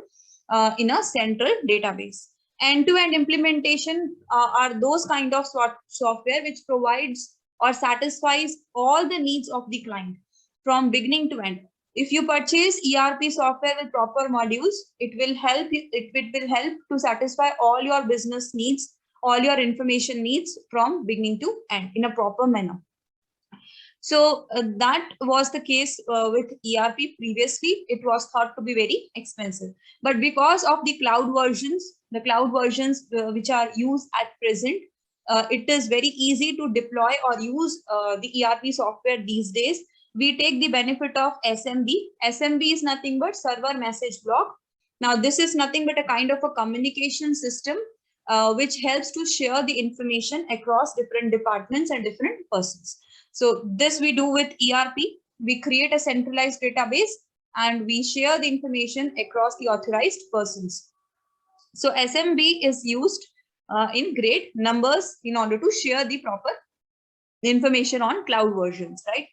in a central database. End-to-end implementation are those kind of software which provides or satisfies all the needs of the client from beginning to end. If you purchase ERP software with proper modules, it will help to satisfy all your business needs, all your information needs from beginning to end in a proper manner. So that was the case with ERP previously. It was thought to be very expensive. But because of the cloud versions which are used at present, it is very easy to deploy or use the ERP software these days. We take the benefit of SMB. SMB is nothing but server message block. Now, this is nothing but a kind of a communication system which helps to share the information across different departments and different persons. So this we do with ERP. We create a centralized database and we share the information across the authorized persons. So SMB is used in great numbers in order to share the proper information on cloud versions, right?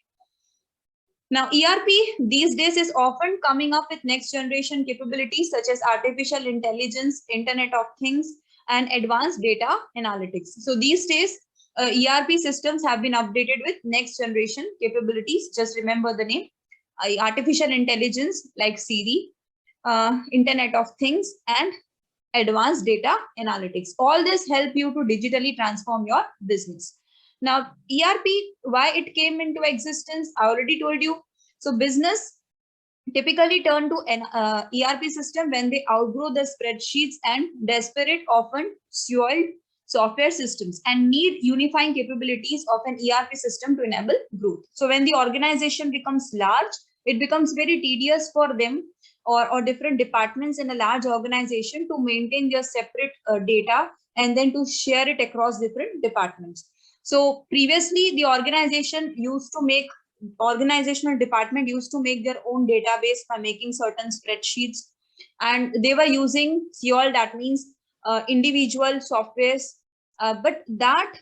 Now, ERP these days is often coming up with next generation capabilities such as artificial intelligence, Internet of Things, and advanced data analytics. So these days, ERP systems have been updated with next generation capabilities. Just remember the name: artificial intelligence like Siri, Internet of Things, and advanced data analytics. All this help you to digitally transform your business. Now, ERP, why it came into existence, I already told you. So business typically turn to an ERP system when they outgrow the spreadsheets and desperate, often soiled software systems and need unifying capabilities of an ERP system to enable growth. So when the organization becomes large, it becomes very tedious for them or different departments in a large organization to maintain their separate data and then to share it across different departments. So previously, the organization used to make organizational department used to make their own database by making certain spreadsheets, and they were using COL, that means individual softwares, but that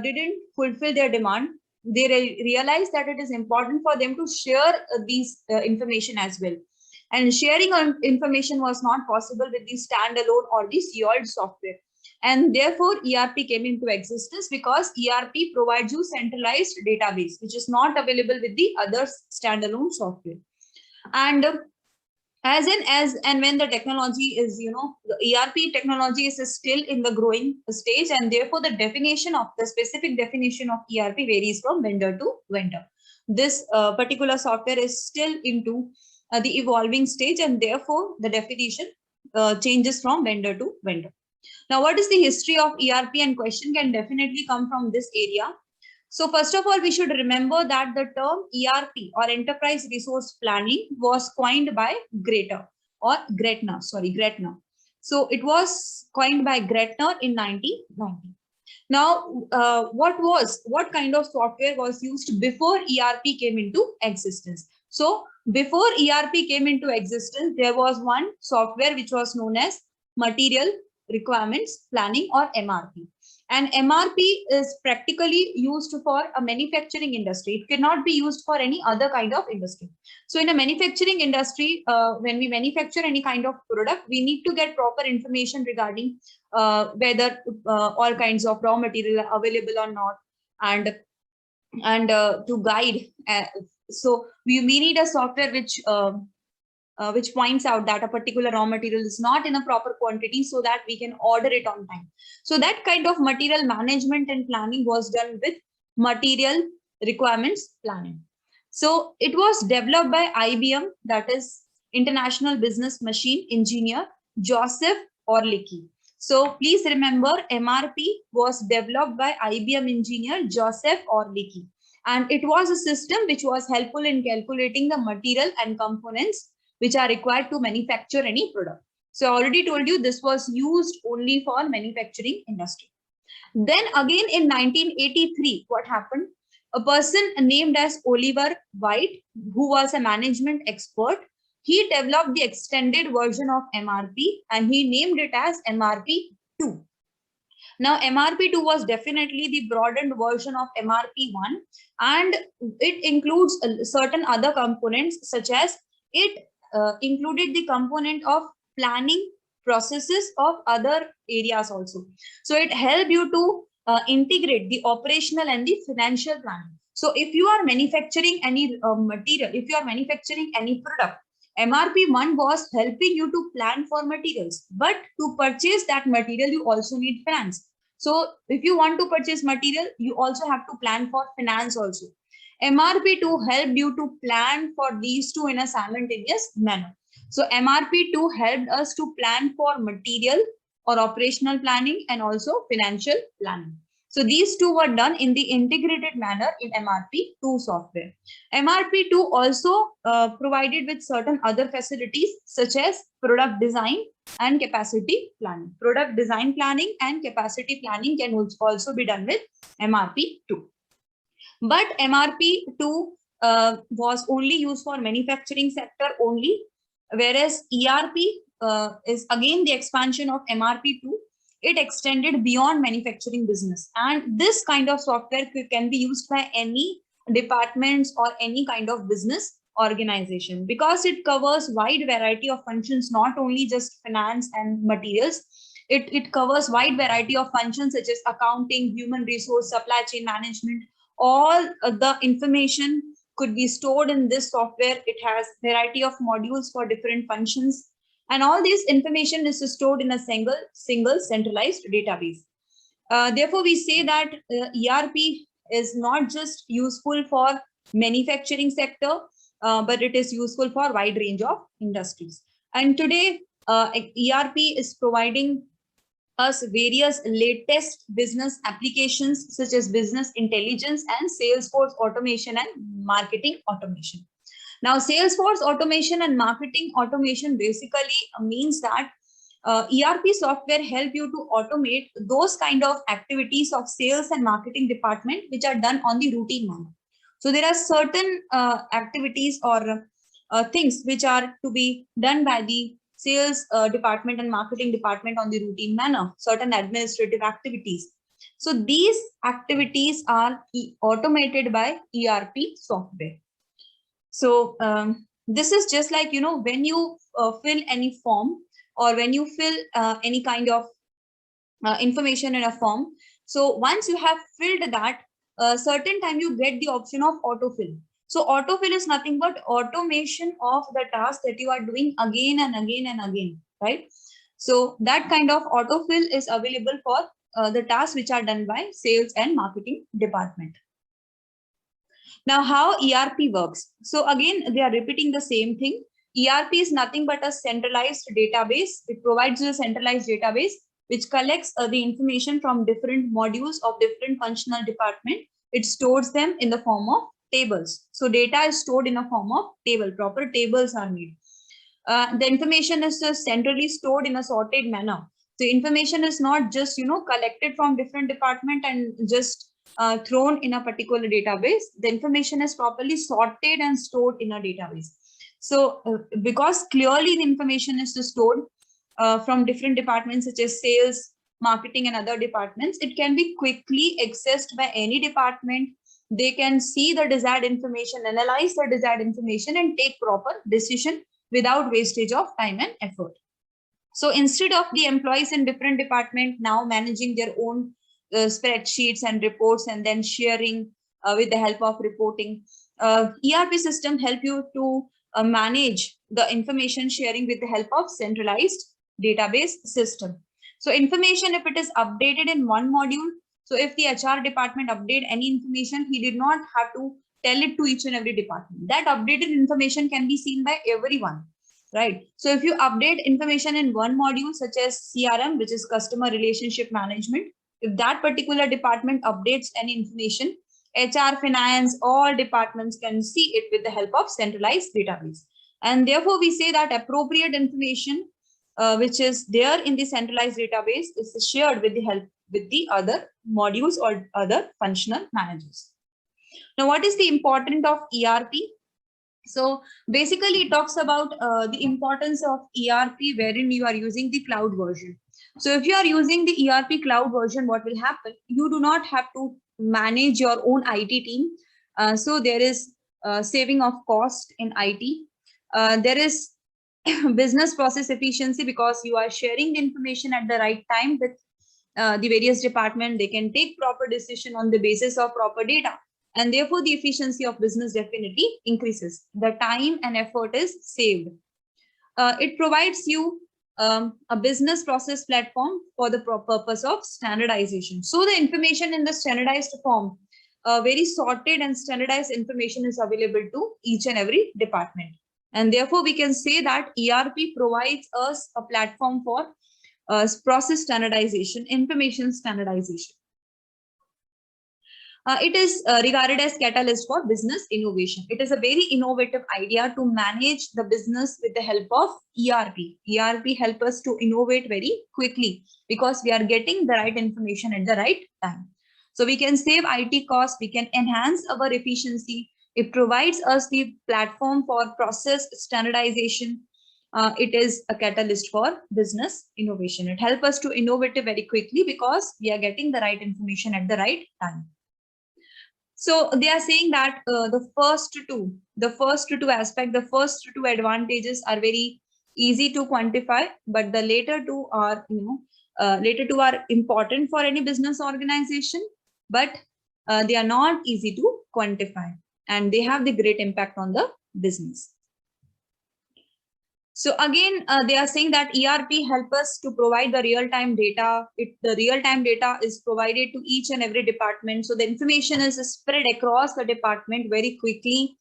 didn't fulfill their demand. They realized that it is important for them to share these information as well. And sharing information was not possible with the standalone or the COL software. And therefore, ERP came into existence because ERP provides you centralized database, which is not available with the other standalone software. And as and when the technology is, the ERP technology is still in the growing stage, and therefore the specific definition of ERP varies from vendor to vendor. This particular software is still into the evolving stage, and therefore the definition changes from vendor to vendor. Now, what is the history of ERP? And question can definitely come from this area. So first of all, we should remember that the term ERP or Enterprise Resource Planning was coined by Gretner. So it was coined by Gretner in 1990. Now, what kind of software was used before ERP came into existence? So before ERP came into existence, there was one software which was known as Material Requirements Planning, or MRP. And MRP is practically used for a manufacturing industry. It cannot be used for any other kind of industry. So in a manufacturing industry, when we manufacture any kind of product, we need to get proper information regarding whether all kinds of raw material are available or not, and to guide. So we need a software which points out that a particular raw material is not in a proper quantity, so that we can order it on time. So that kind of material management and planning was done with Material Requirements Planning. So it was developed by IBM, that is International Business Machine Engineer Joseph Orlicki. So please remember, MRP was developed by IBM engineer Joseph Orlicki, and it was a system which was helpful in calculating the material and components which are required to manufacture any product. So I already told you this was used only for manufacturing industry. Then again in 1983, what happened? A person named as Oliver White, who was a management expert, he developed the extended version of MRP and he named it as MRP2. Now, MRP2 was definitely the broadened version of MRP1, and it includes certain other components, such as it included the component of planning processes of other areas also. So it helped you to integrate the operational and the financial planning. So if you are manufacturing any material, if you are manufacturing any product, MRP1 was helping you to plan for materials, but to purchase that material, you also need finance. So if you want to purchase material, you also have to plan for finance also. MRP2 helped you to plan for these two in a simultaneous manner. So MRP2 helped us to plan for material or operational planning and also financial planning. So these two were done in the integrated manner in MRP2 software. MRP2 also provided with certain other facilities, such as product design and capacity planning. Product design planning and capacity planning can also be done with MRP2. But MRP2 was only used for manufacturing sector only, whereas ERP is again the expansion of MRP2. It extended beyond manufacturing business, and this kind of software can be used by any departments or any kind of business organization, because it covers wide variety of functions, not only just finance and materials. It covers wide variety of functions such as accounting, human resource, supply chain management. All the information could be stored in this software. It has variety of modules for different functions, and all this information is stored in a single centralized database. Therefore, we say that ERP is not just useful for manufacturing sector, but it is useful for wide range of industries. And today, ERP is providing us various latest business applications such as business intelligence and Salesforce automation and marketing automation. Now, Salesforce automation and marketing automation basically means that ERP software help you to automate those kind of activities of sales and marketing department which are done on the routine manner. So there are certain activities or things which are to be done by the sales department and marketing department on the routine manner, certain administrative activities. So these activities are automated by ERP software. So this is just like, you know, when you fill any form or when you fill any kind of information in a form. So once you have filled that, certain time you get the option of autofill. So autofill is nothing but automation of the task that you are doing again and again and again, right? So that kind of autofill is available for the tasks which are done by sales and marketing department. Now, how ERP works? So again, they are repeating the same thing. ERP is nothing but a centralized database. It provides you a centralized database which collects the information from different modules of different functional department. It stores them in the form of tables. So data is stored in a form of table. Proper tables are made. The information is just centrally stored in a sorted manner. The information is not just, you know, collected from different department and just thrown in a particular database. The information is properly sorted and stored in a database. So because clearly the information is stored from different departments such as sales, marketing and other departments, it can be quickly accessed by any department. They can see the desired information, analyze the desired information and take proper decision without wastage of time and effort. So instead of the employees in different department now managing their own spreadsheets and reports and then sharing with the help of reporting, ERP system help you to manage the information sharing with the help of centralized database system. So information, if it is updated in one module, so if the HR department update any information, he did not have to tell it to each and every department. That updated information can be seen by everyone, right? So if you update information in one module such as CRM, which is customer relationship management, if that particular department updates any information, HR, finance, all departments can see it with the help of centralized database. And therefore we say that appropriate information which is there in the centralized database is shared with the help with the other modules or other functional managers. Now, what is the importance of ERP? So basically it talks about the importance of ERP wherein you are using the cloud version. So if you are using the ERP cloud version, what will happen? You do not have to manage your own IT team. So there is saving of cost in IT. There is business process efficiency because you are sharing the information at the right time with the various departments. They can take proper decision on the basis of proper data. And therefore, the efficiency of business definitely increases. The time and effort is saved. It provides you a business process platform for the purpose of standardization. So the information in the standardized form, very sorted and standardized information is available to each and every department. And therefore, we can say that ERP provides us a platform for process standardization, information standardization. It is regarded as catalyst for business innovation. It is a very innovative idea to manage the business with the help of ERP. ERP help us to innovate very quickly because we are getting the right information at the right time. So we can save IT costs, we can enhance our efficiency. It provides us the platform for process standardization. It is a catalyst for business innovation. It helps us to innovate very quickly because we are getting the right information at the right time. So they are saying that the first two aspects, the first two advantages are very easy to quantify, but the later two are, later two are important for any business organization, but they are not easy to quantify, and they have the great impact on the business. So again, they are saying that ERP help us to provide the real-time data. The real-time data is provided to each and every department. So the information is spread across the department very quickly.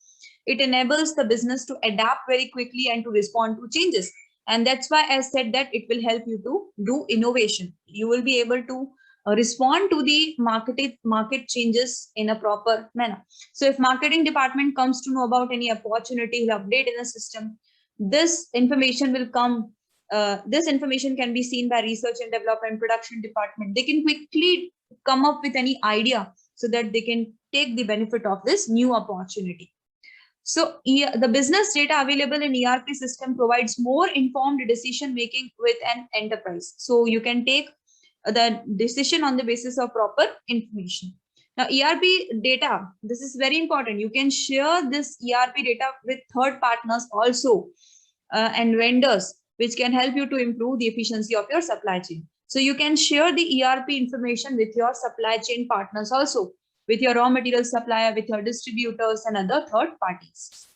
It enables the business to adapt very quickly and to respond to changes. And that's why I said that it will help you to do innovation. You will be able to respond to the market changes in a proper manner. So if marketing department comes to know about any opportunity, he'll update in the system. This information will come. This information can be seen by research and development, production department. They can quickly come up with any idea. so that they can take the benefit of this new opportunity. So the business data available in ERP system provides more informed decision making with an enterprise. So you can take the decision on the basis of proper information. Now, ERP data, this is very important. You can share this ERP data with third partners also and vendors, which can help you to improve the efficiency of your supply chain. So you can share the ERP information with your supply chain partners also, with your raw material supplier, with your distributors and other third parties.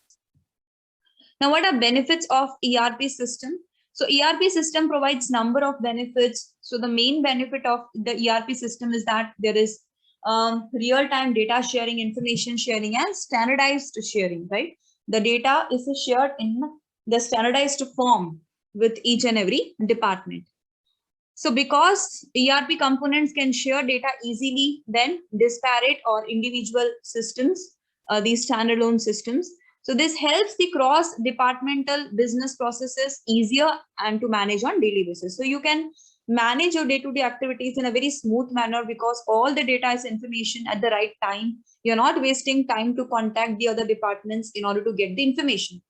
Now, what are benefits of ERP system? So ERP system provides number of benefits. So the main benefit of the ERP system is that there is real-time data sharing, information sharing, and standardized sharing, right? The data is shared in the standardized form with each and every department. So because ERP components can share data easily than disparate or individual systems, these standalone systems. So this helps the cross-departmental business processes easier and to manage on daily basis. So you can manage your day-to-day activities in a very smooth manner because all the data is information at the right time. You're not wasting time to contact the other departments in order to get the information.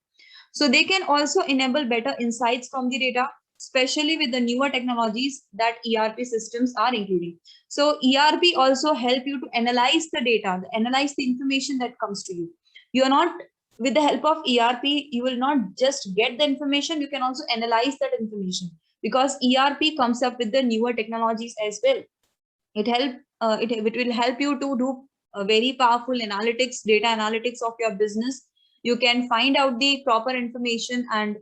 So they can also enable better insights from the data, especially with the newer technologies that ERP systems are including. So ERP also help you to analyze the data, analyze the information that comes to you. You are not, with the help of ERP, you will not just get the information, you can also analyze that information because ERP comes up with the newer technologies as well. It will help you to do a very powerful analytics, data analytics of your business. You can find out the proper information and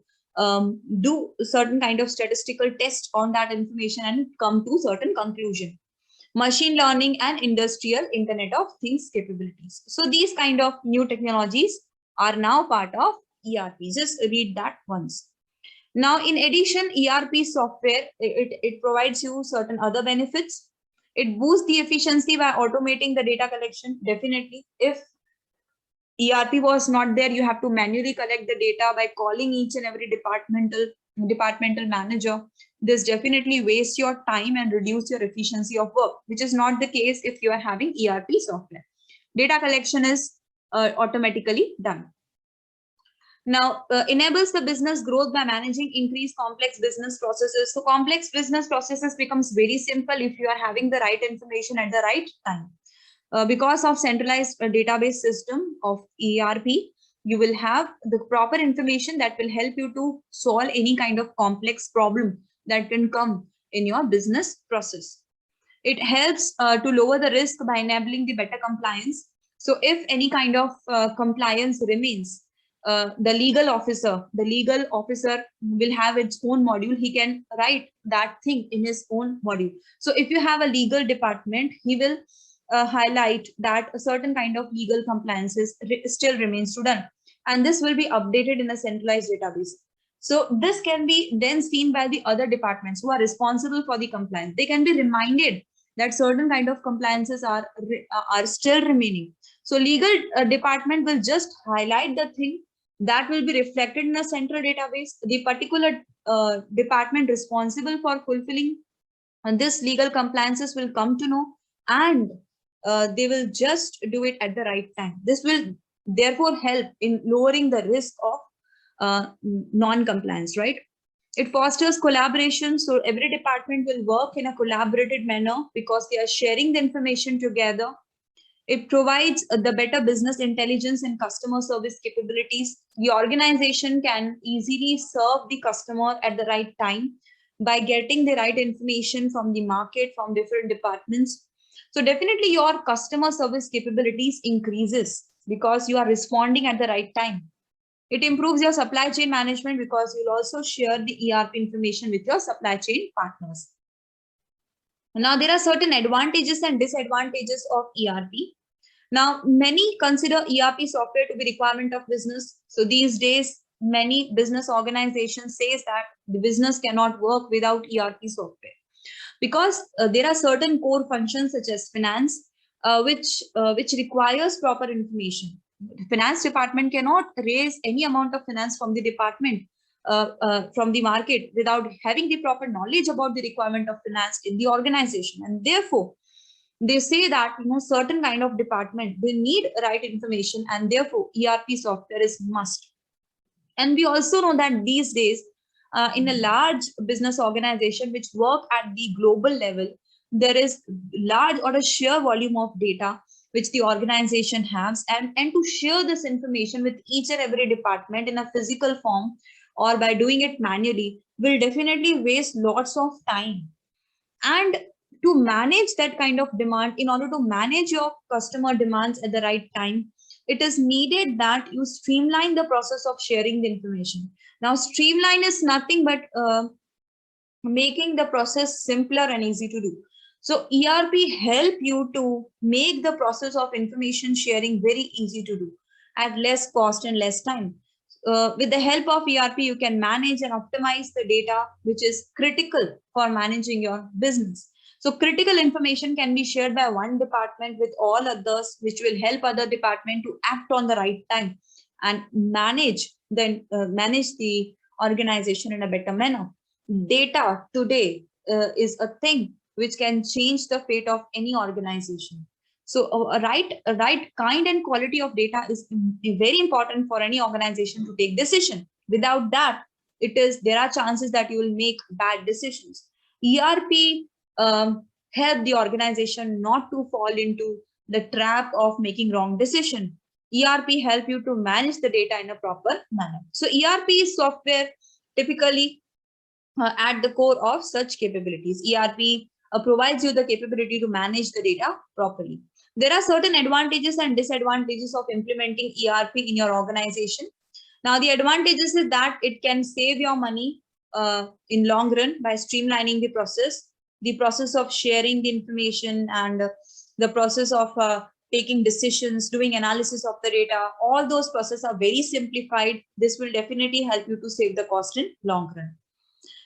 do certain kind of statistical test on that information and come to certain conclusion. Machine learning and industrial Internet of Things capabilities. So these kind of new technologies are now part of ERP. Just read that once. Now, in addition, ERP software, it provides you certain other benefits. It boosts the efficiency by automating the data collection. Definitely, if ERP was not there, you have to manually collect the data by calling each and every departmental manager. This definitely wastes your time and reduce your efficiency of work, which is not the case if you are having ERP software. Data collection is automatically done. Now, enables the business growth by managing increased complex business processes. So complex business processes becomes very simple if you are having the right information at the right time. Because of centralized database system of ERP, you will have the proper information that will help you to solve any kind of complex problem that can come in your business process. It helps to lower the risk by enabling the better compliance. So if any kind of compliance remains, the legal officer will have its own module. He can write that thing in his own module. So if you have a legal department, he will highlight that a certain kind of legal compliances still remains to done, and this will be updated in a centralized database. So this can be then seen by the other departments who are responsible for the compliance. They can be reminded that certain kind of compliances are still remaining. So legal department will just highlight the thing that will be reflected in a central database. The particular department responsible for fulfilling this legal compliances will come to know, and they will just do it at the right time. This will therefore help in lowering the risk of non-compliance, right? It fosters collaboration. So every department will work in a collaborative manner because they are sharing the information together. It provides the better business intelligence and customer service capabilities. The organization can easily serve the customer at the right time by getting the right information from the market, from different departments. So definitely your customer service capabilities increases because you are responding at the right time. It improves your supply chain management because you'll also share the ERP information with your supply chain partners. Now, there are certain advantages and disadvantages of ERP. Now, many consider ERP software to be requirement of business. So these days, many business organizations say that the business cannot work without ERP software because there are certain core functions such as finance, which requires proper information. The finance department cannot raise any amount of finance from the department, from the market, without having the proper knowledge about the requirement of finance in the organization. And therefore, They say that certain kind of department, they need right information, and therefore ERP software is must. And we also know that these days, in a large business organization which work at the global level, there is large or a sheer volume of data which the organization has, and to share this information with each and every department in a physical form or by doing it manually will definitely waste lots of time. And to manage that kind of demand, in order to manage your customer demands at the right time, it is needed that you streamline the process of sharing the information. Now, streamline is nothing but making the process simpler and easy to do. So ERP help you to make the process of information sharing very easy to do at less cost and less time. With the help of ERP, you can manage and optimize the data, which is critical for managing your business. So critical information can be shared by one department with all others, which will help other department to act on the right time and manage the organization in a better manner. Data today is a thing which can change the fate of any organization. So a right kind and quality of data is very important for any organization to take decision. Without that, there are chances that you will make bad decisions. ERP help the organization not to fall into the trap of making wrong decision. ERP help you to manage the data in a proper manner. So ERP software typically at the core of such capabilities. ERP provides you the capability to manage the data properly. There are certain advantages and disadvantages of implementing ERP in your organization. Now, the advantages is that it can save your money in long run by streamlining the process of sharing the information, and the process of taking decisions, doing analysis of the data. All those processes are very simplified. This will definitely help you to save the cost in long run.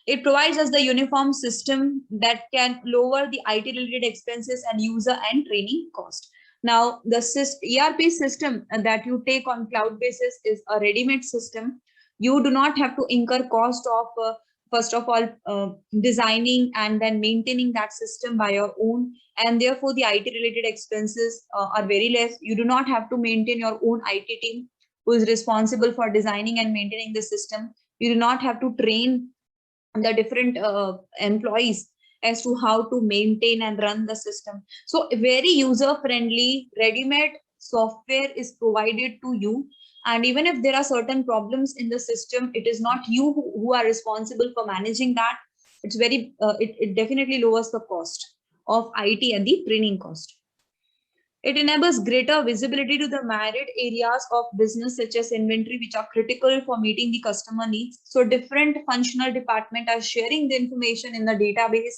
It provides us the uniform system that can lower the IT-related expenses and user and training cost. Now, the ERP system that you take on cloud basis is a ready-made system. You do not have to incur cost of, first of all, designing and then maintaining that system by your own. And therefore, the IT-related expenses are very less. You do not have to maintain your own IT team who is responsible for designing and maintaining the system. You do not have to train the different employees as to how to maintain and run the system. So very user friendly ready-made software is provided to you, and even if there are certain problems in the system, it is not you who are responsible for managing that. It's very it definitely lowers the cost of IT and the training cost. It enables greater visibility to the married areas of business such as inventory, which are critical for meeting the customer needs. So different functional departments are sharing the information in the database.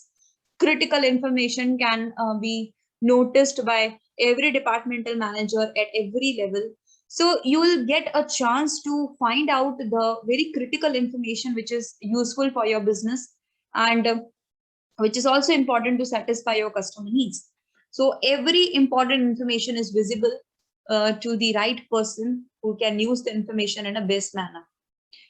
Critical information can be noticed by every departmental manager at every level. So you will get a chance to find out the very critical information which is useful for your business, and which is also important to satisfy your customer needs. So every important information is visible to the right person who can use the information in a best manner.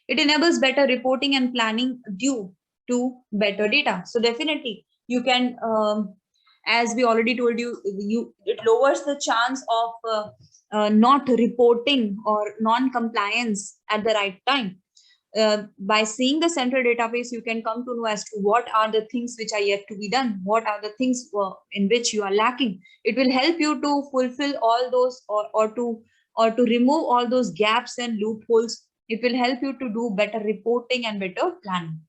It enables better reporting and planning due to better data. So definitely you can, as we already told you, it lowers the chance of not reporting or non-compliance at the right time. By seeing the central database, you can come to know as to what are the things which are yet to be done, what are the things in which you are lacking. It will help you to fulfill all those, or to remove all those gaps and loopholes. It will help you to do better reporting and better planning.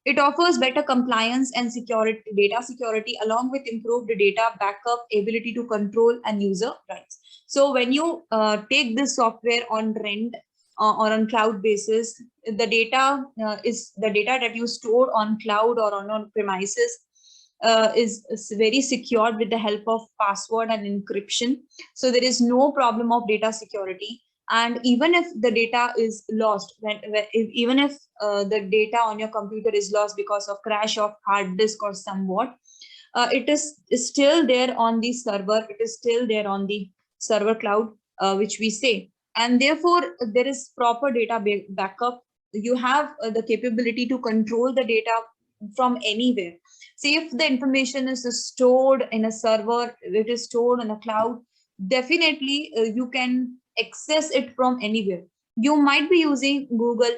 It offers better compliance and security, data security, along with improved data backup, ability to control, and user rights. So when you take this software on rent or on cloud basis, the data is the data that you store on cloud or on premises is very secured with the help of password and encryption. So there is no problem of data security. And even if the data is lost, even if the data on your computer is lost because of crash of hard disk or somewhat, it is still there on the server. It is still there on the server cloud, which we say. And therefore, there is proper data backup. You have the capability to control the data from anywhere. See, if the information is stored in a server, it is stored on a cloud, definitely you can access it from anywhere. You might be using Google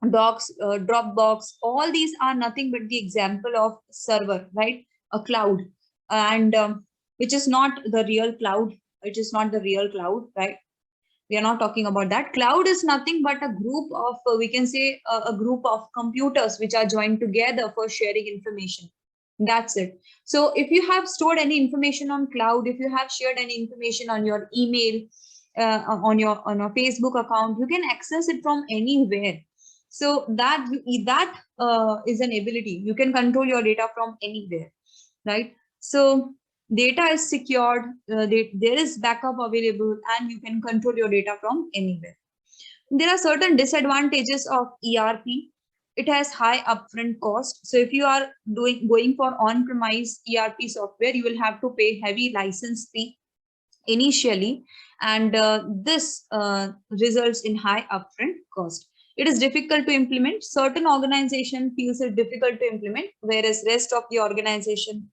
Docs, Dropbox. All these are nothing but the example of server, right? A cloud, and which is not the real cloud. It is not the real cloud, right? We are not talking about that. Cloud is nothing but a group of, we can say, a group of computers which are joined together for sharing information. That's it. So if you have stored any information on cloud, if you have shared any information on your email, on your Facebook account, you can access it from anywhere. So that is an ability. You can control your data from anywhere, right? So data is secured, there is backup available, and you can control your data from anywhere. There are certain disadvantages of ERP. It has high upfront cost. So if you are going for on-premise ERP software, you will have to pay heavy license fee initially, and this results in high upfront cost. It is difficult to implement. Certain organization feels it difficult to implement, whereas rest of the organization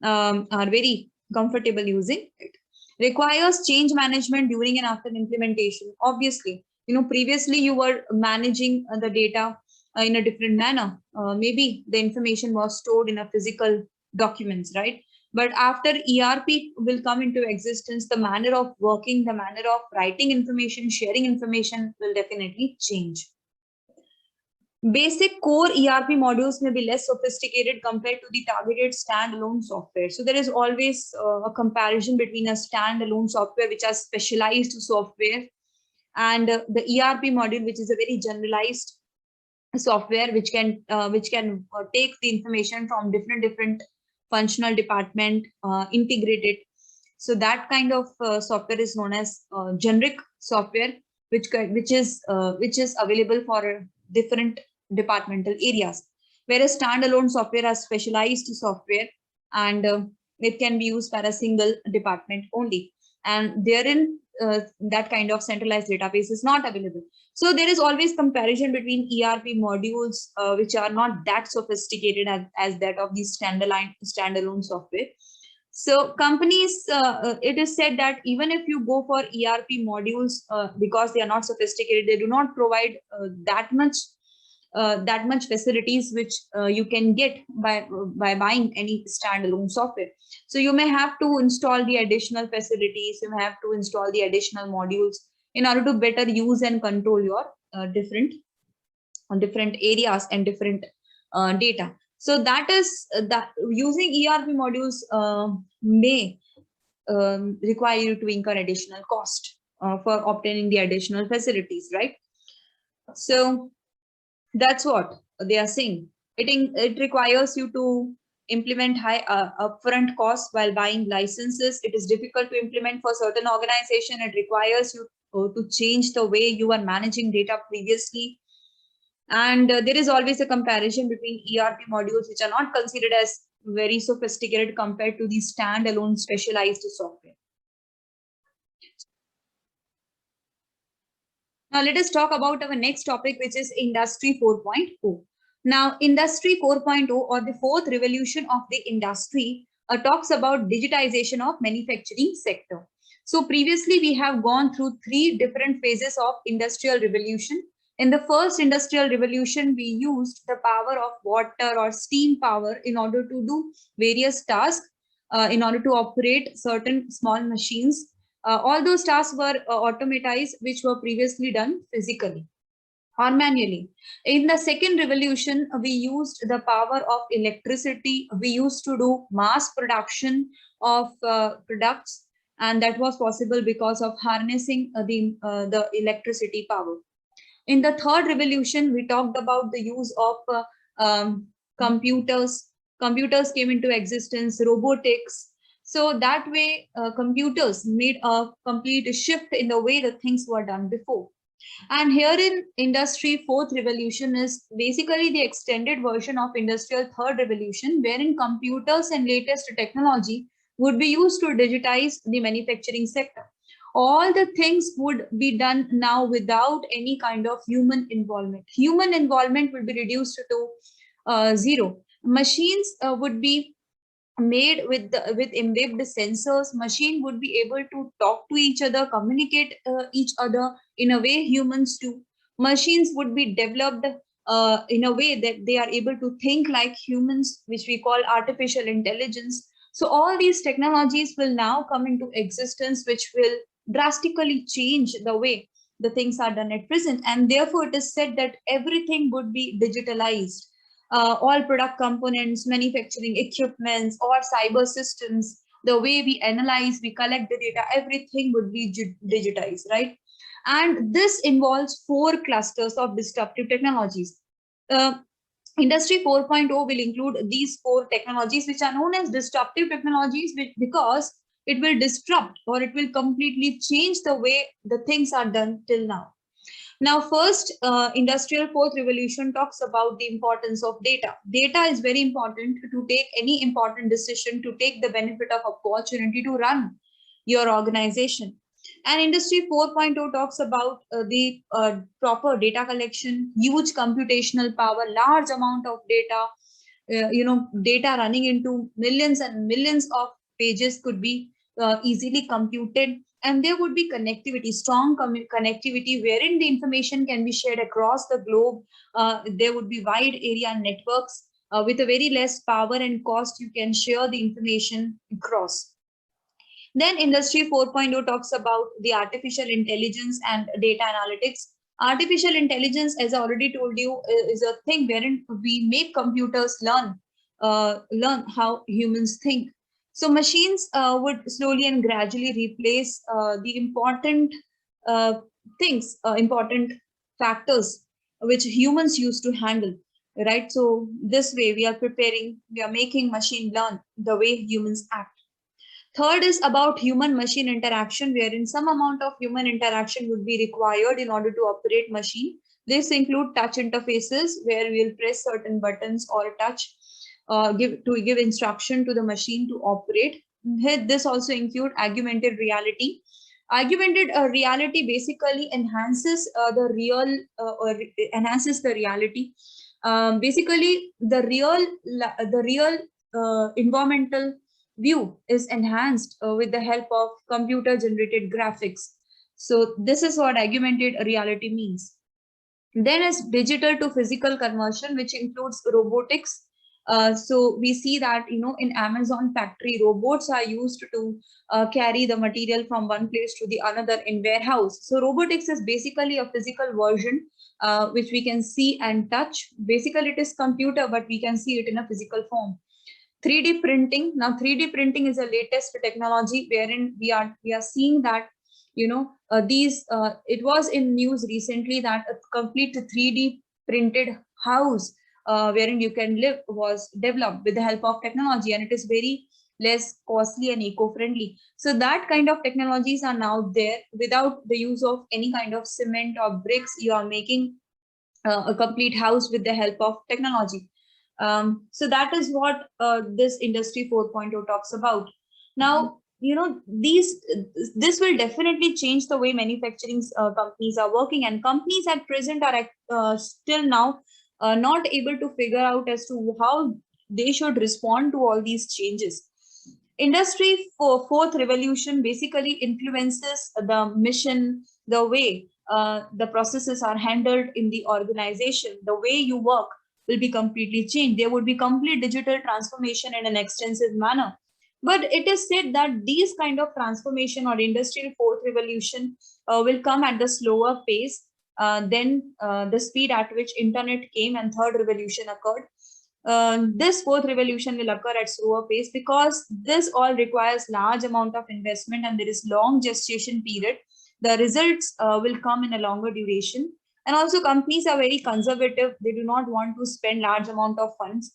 are very comfortable using it. Requires change management during and after implementation. Obviously, previously you were managing the data in a different manner. Maybe the information was stored in a physical documents, right? But after ERP will come into existence, the manner of working, the manner of writing information, sharing information will definitely change. Basic core ERP modules may be less sophisticated compared to the targeted standalone software. So there is always a comparison between a standalone software, which are specialized software, and the ERP module, which is a very generalized software, which can take the information from different functional department, integrate it. So that kind of software is known as generic software, which is available for different departmental areas, whereas standalone software are specialized software, and it can be used by a single department only, and therein that kind of centralized database is not available. So there is always comparison between ERP modules which are not that sophisticated as that of the standalone software. So companies, it is said that even if you go for ERP modules, because they are not sophisticated, they do not provide that much facilities which you can get by buying any standalone software. So you may have to install the additional facilities, you may have to install the additional modules in order to better use and control your different areas and different data. So that is that using ERP modules may require you to incur additional cost for obtaining the additional facilities, right? So that's what they are saying. It requires you to implement high upfront costs while buying licenses. It is difficult to implement for certain organization. It requires you to change the way you are managing data previously. And there is always a comparison between ERP modules, which are not considered as very sophisticated compared to the standalone specialized software. Now let us talk about our next topic, which is Industry 4.0. Now, Industry 4.0, or the fourth revolution of the industry, talks about digitization of manufacturing sector. So previously we have gone through three different phases of industrial revolution. In the first industrial revolution, we used the power of water or steam power in order to do various tasks, in order to operate certain small machines. All those tasks were automatized, which were previously done physically or manually. In the second revolution, we used the power of electricity. We used to do mass production of products, and that was possible because of harnessing the electricity power. In the third revolution, we talked about the use of computers. Computers came into existence, robotics. So that way, computers made a complete shift in the way the things were done before. And here in Industry 4th Revolution is basically the extended version of Industrial 3rd Revolution, wherein computers and latest technology would be used to digitize the manufacturing sector. All the things would be done now without any kind of human involvement. Human involvement will be reduced to zero. Machines would be made with embedded sensors. Machine would be able to talk to each other, communicate each other in a way humans do. Machines would be developed in a way that they are able to think like humans, which we call artificial intelligence. So all these technologies will now come into existence, which will drastically change the way the things are done at present, and therefore it is said that everything would be digitalized. All product components, manufacturing equipments, or cyber systems, the way we analyze, we collect the data, everything would be digitized, right? And this involves four clusters of disruptive technologies. Uh, Industry 4.0 will include these four technologies, which are known as disruptive technologies, because it will disrupt or it will completely change the way the things are done till now. Now, first, industrial fourth revolution talks about the importance of data. Data is very important to take any important decision, to take the benefit of opportunity to run your organization. And Industry 4.0 talks about the proper data collection, huge computational power, large amount of data, data running into millions and millions of pages could be easily computed. And there would be connectivity, strong connectivity, wherein the information can be shared across the globe. There would be wide area networks with a very less power and cost. You can share the information across. Then Industry 4.0 talks about the artificial intelligence and data analytics. Artificial intelligence, as I already told you, is a thing wherein we make computers learn how humans think. So machines would slowly and gradually replace the important important factors which humans used to handle, right? So this way we are making machine learn the way humans act. Third is about human machine interaction, wherein some amount of human interaction would be required in order to operate machine. This include touch interfaces, where we'll press certain buttons or touch give instruction to the machine to operate. This also include augmented reality. Augmented reality basically enhances enhances the reality. Basically, the real environmental view is enhanced with the help of computer generated graphics. So this is what augmented reality means. Then is digital to physical conversion, which includes robotics. So we see that in Amazon factory, robots are used to carry the material from one place to the another in warehouse. So robotics is basically a physical version which we can see and touch. Basically, it is computer, but we can see it in a physical form. 3D printing. Now 3D printing is a latest technology wherein we are seeing that it was in news recently that a complete 3D printed house wherein you can live was developed with the help of technology, and it is very less costly and eco-friendly. So that kind of technologies are now there. Without the use of any kind of cement or bricks, you are making a complete house with the help of technology. So that is what this Industry 4.0 talks about. Now, this will definitely change the way manufacturing companies are working, and companies at present are still now not able to figure out as to how they should respond to all these changes. Industry fourth revolution basically influences the mission, the way the processes are handled in the organization, the way you work will be completely changed. There would be complete digital transformation in an extensive manner. But it is said that these kind of transformation or industrial fourth revolution will come at the slower pace than the speed at which internet came and third revolution occurred. This fourth revolution will occur at slower pace because this all requires large amount of investment and there is long gestation period. The results will come in a longer duration, and also companies are very conservative. They do not want to spend large amount of funds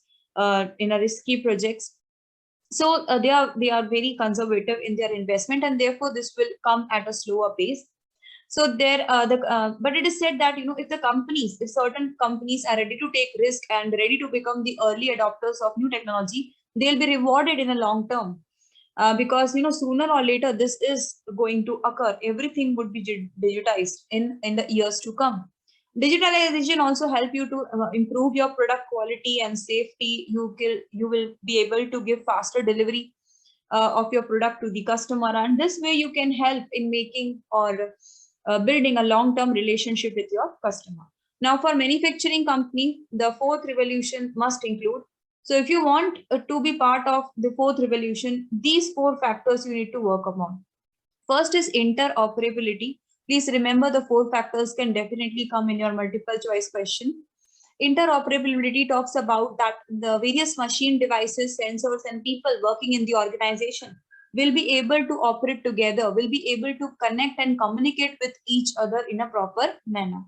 in a risky projects. So they are very conservative in their investment, and therefore this will come at a slower pace. So but it is said that if certain companies are ready to take risk and ready to become the early adopters of new technology, they'll be rewarded in a long term. Because sooner or later this is going to occur. Everything would be digitized in the years to come. Digitalization also help you to improve your product quality and safety. You will be able to give faster delivery of your product to the customer, and this way you can help in making or building a long-term relationship with your customer. Now, for manufacturing company, the fourth revolution must include. So, if you want to be part of the fourth revolution, these four factors you need to work upon. First is interoperability. Please remember the four factors can definitely come in your multiple choice question. Interoperability talks about that the various machine devices, sensors, and people working in the organization will be able to operate together, will be able to connect and communicate with each other in a proper manner.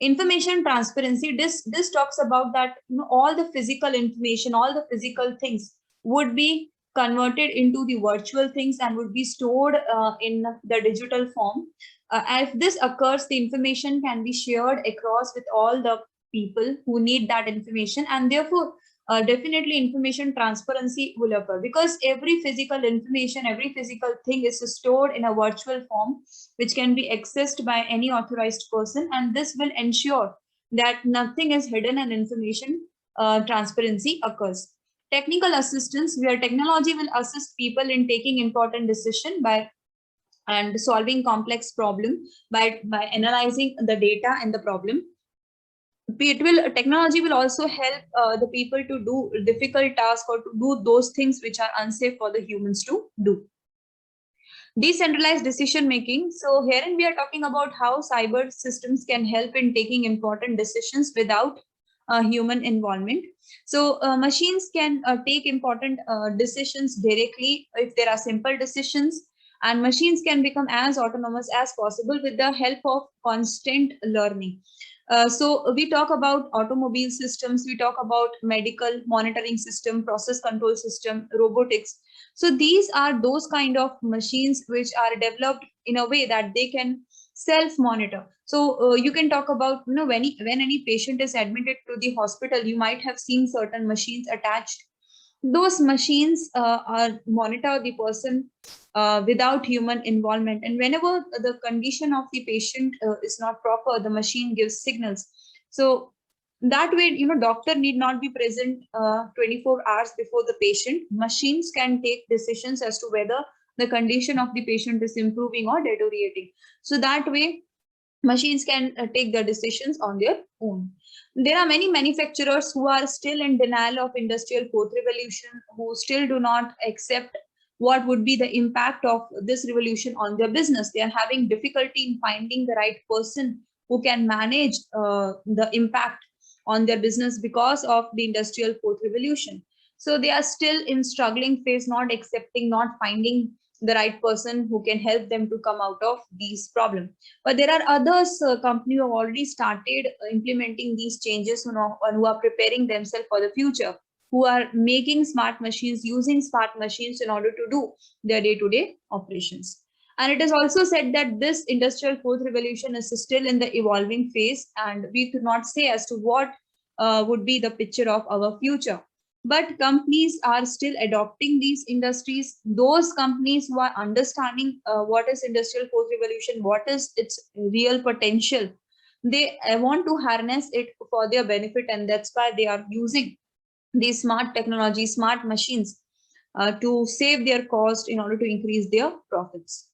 Information transparency, this talks about that, you know, all the physical information, all the physical things would be converted into the virtual things and would be stored in the digital form. If this occurs, the information can be shared across with all the people who need that information, and therefore definitely information transparency will occur, because every physical information, every physical thing is stored in a virtual form which can be accessed by any authorized person, and this will ensure that nothing is hidden and information transparency occurs. Technical assistance, where technology will assist people in taking important decision by and solving complex problem by analyzing the data and the problem. Technology will also help the people to do difficult tasks or to do those things which are unsafe for the humans to do. Decentralized decision making. So herein we are talking about how cyber systems can help in taking important decisions without human involvement. So machines can take important decisions directly if there are simple decisions, and machines can become as autonomous as possible with the help of constant learning. So we talk about automobile systems, we talk about medical monitoring system, process control system, robotics. So these are those kind of machines which are developed in a way that they can self-monitor. So you can talk about, you know, when any patient is admitted to the hospital, you might have seen certain machines attached. Those machines are monitor the person without human involvement, and whenever the condition of the patient is not proper, the machine gives signals. So that way, you know, doctor need not be present 24 hours before the patient. Machines can take decisions as to whether the condition of the patient is improving or deteriorating. So that way machines can take the decisions on their own. There are many manufacturers who are still in denial of industrial fourth revolution, who still do not accept what would be the impact of this revolution on their business. They are having difficulty in finding the right person who can manage the impact on their business because of the industrial fourth revolution. So they are still in struggling phase, not accepting, not finding the right person who can help them to come out of these problems. But there are others companies who have already started implementing these changes, who are preparing themselves for the future, who are making smart machines, using smart machines in order to do their day-to-day operations. And it is also said that this industrial fourth revolution is still in the evolving phase, and we could not say as to what would be the picture of our future. But companies are still adopting these industries. Those companies who are understanding what is industrial fourth revolution, what is its real potential, they want to harness it for their benefit, and that's why they are using these smart technology, smart machines to save their cost in order to increase their profits.